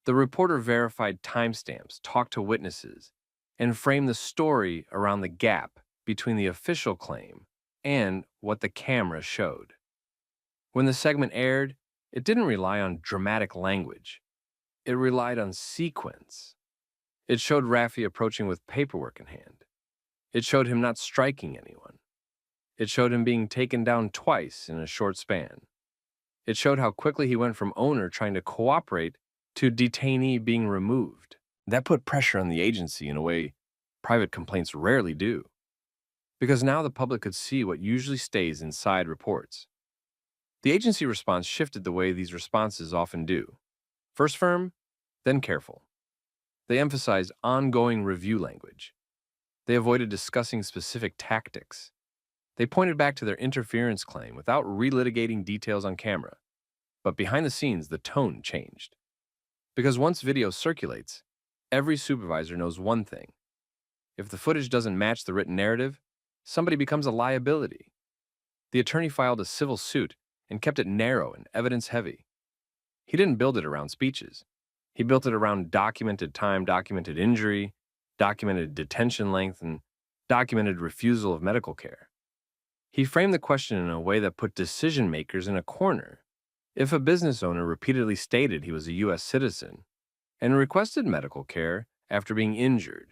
The reporter verified timestamps, talked to witnesses, and framed the story around the gap between the official claim and what the camera showed. When the segment aired, it didn't rely on dramatic language. It relied on sequence. It showed Raffi approaching with paperwork in hand. It showed him not striking anyone. It showed him being taken down twice in a short span. It showed how quickly he went from owner trying to cooperate to detainee being removed. That put pressure on the agency in a way private complaints rarely do, because now the public could see what usually stays inside reports. The agency response shifted the way these responses often do. First firm, then careful. They emphasized ongoing review language. They avoided discussing specific tactics. They pointed back to their interference claim without relitigating details on camera. But behind the scenes, the tone changed. Because once video circulates, every supervisor knows one thing. If the footage doesn't match the written narrative, somebody becomes a liability. The attorney filed a civil suit and kept it narrow and evidence-heavy. He didn't build it around speeches. He built it around documented time, documented injury, documented detention length, and documented refusal of medical care. He framed the question in a way that put decision-makers in a corner. If a business owner repeatedly stated he was a U.S. citizen and requested medical care after being injured,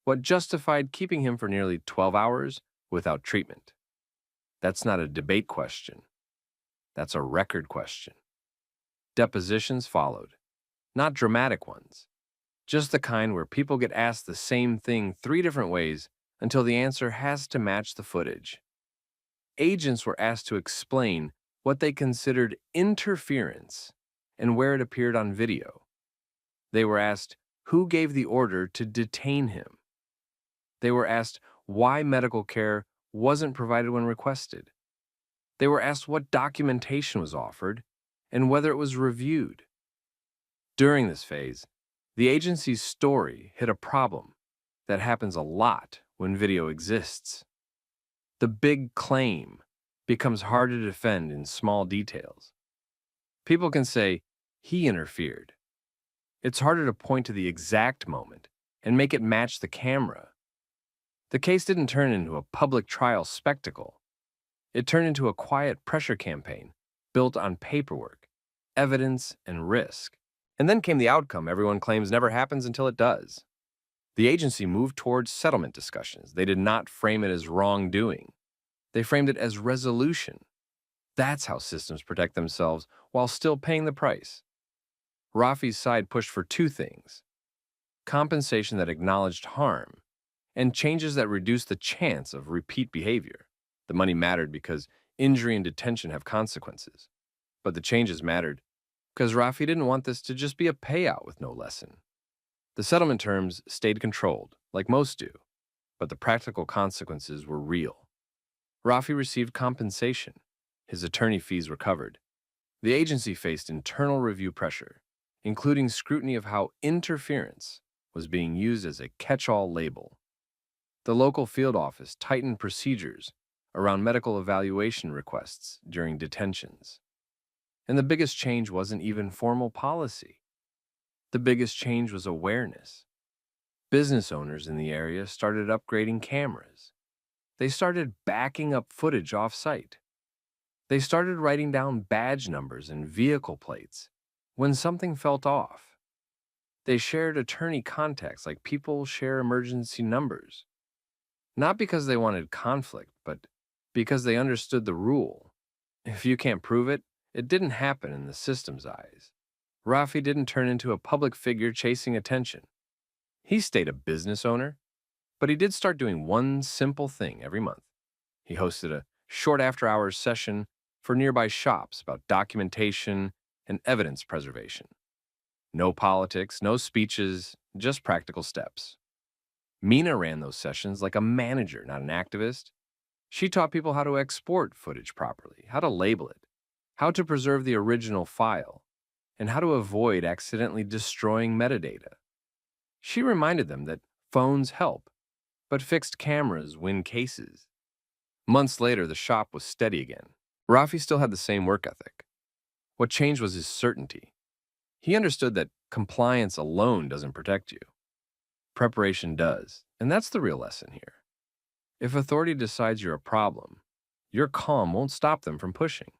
what justified keeping him for nearly 12 hours without treatment? That's not a debate question. That's a record question. Depositions followed, not dramatic ones, just the kind where people get asked the same thing 3 different ways until the answer has to match the footage. Agents were asked to explain what they considered interference and where it appeared on video. They were asked who gave the order to detain him. They were asked why medical care wasn't provided when requested. They were asked what documentation was offered and whether it was reviewed. During this phase, the agency's story hit a problem that happens a lot when video exists. The big claim becomes hard to defend in small details. People can say, he interfered. It's harder to point to the exact moment and make it match the camera. The case didn't turn into a public trial spectacle. It turned into a quiet pressure campaign built on paperwork, evidence, and risk. And then came the outcome everyone claims never happens until it does. The agency moved towards settlement discussions. They did not frame it as wrongdoing. They framed it as resolution. That's how systems protect themselves while still paying the price. Raffi's side pushed for 2 things: compensation that acknowledged harm, and changes that reduced the chance of repeat behavior. The money mattered because injury and detention have consequences. But the changes mattered because Raffi didn't want this to just be a payout with no lesson. The settlement terms stayed controlled, like most do, but the practical consequences were real. Raffi received compensation. His attorney fees were covered. The agency faced internal review pressure, including scrutiny of how interference was being used as a catch-all label. The local field office tightened procedures around medical evaluation requests during detentions. And the biggest change wasn't even formal policy. The biggest change was awareness. Business owners in the area started upgrading cameras. They started backing up footage off-site. They started writing down badge numbers and vehicle plates when something felt off. They shared attorney contacts like people share emergency numbers. Not because they wanted conflict, but because they understood the rule. If you can't prove it, it didn't happen in the system's eyes. Raffi didn't turn into a public figure chasing attention. He stayed a business owner, but he did start doing one simple thing every month. He hosted a short after-hours session for nearby shops about documentation and evidence preservation. No politics, no speeches, just practical steps. Mina ran those sessions like a manager, not an activist. She taught people how to export footage properly, how to label it, how to preserve the original file, and how to avoid accidentally destroying metadata. She reminded them that phones help, but fixed cameras win cases. Months later, the shop was steady again. Raffi still had the same work ethic. What changed was his certainty. He understood that compliance alone doesn't protect you. Preparation does, and that's the real lesson here. If authority decides you're a problem, your calm won't stop them from pushing.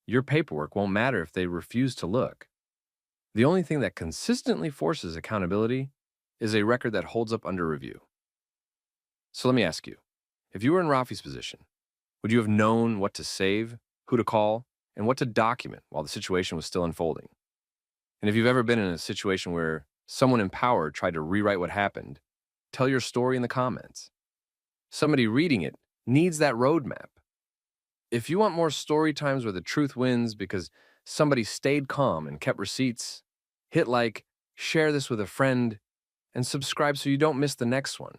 Your paperwork won't matter if they refuse to look. The only thing that consistently forces accountability is a record that holds up under review. So let me ask you, if you were in Rafi's position, would you have known what to save, who to call, and what to document while the situation was still unfolding? And if you've ever been in a situation where someone in power tried to rewrite what happened, tell your story in the comments. Somebody reading it needs that roadmap. If you want more story times where the truth wins because somebody stayed calm and kept receipts, hit like, share this with a friend, and subscribe so you don't miss the next one.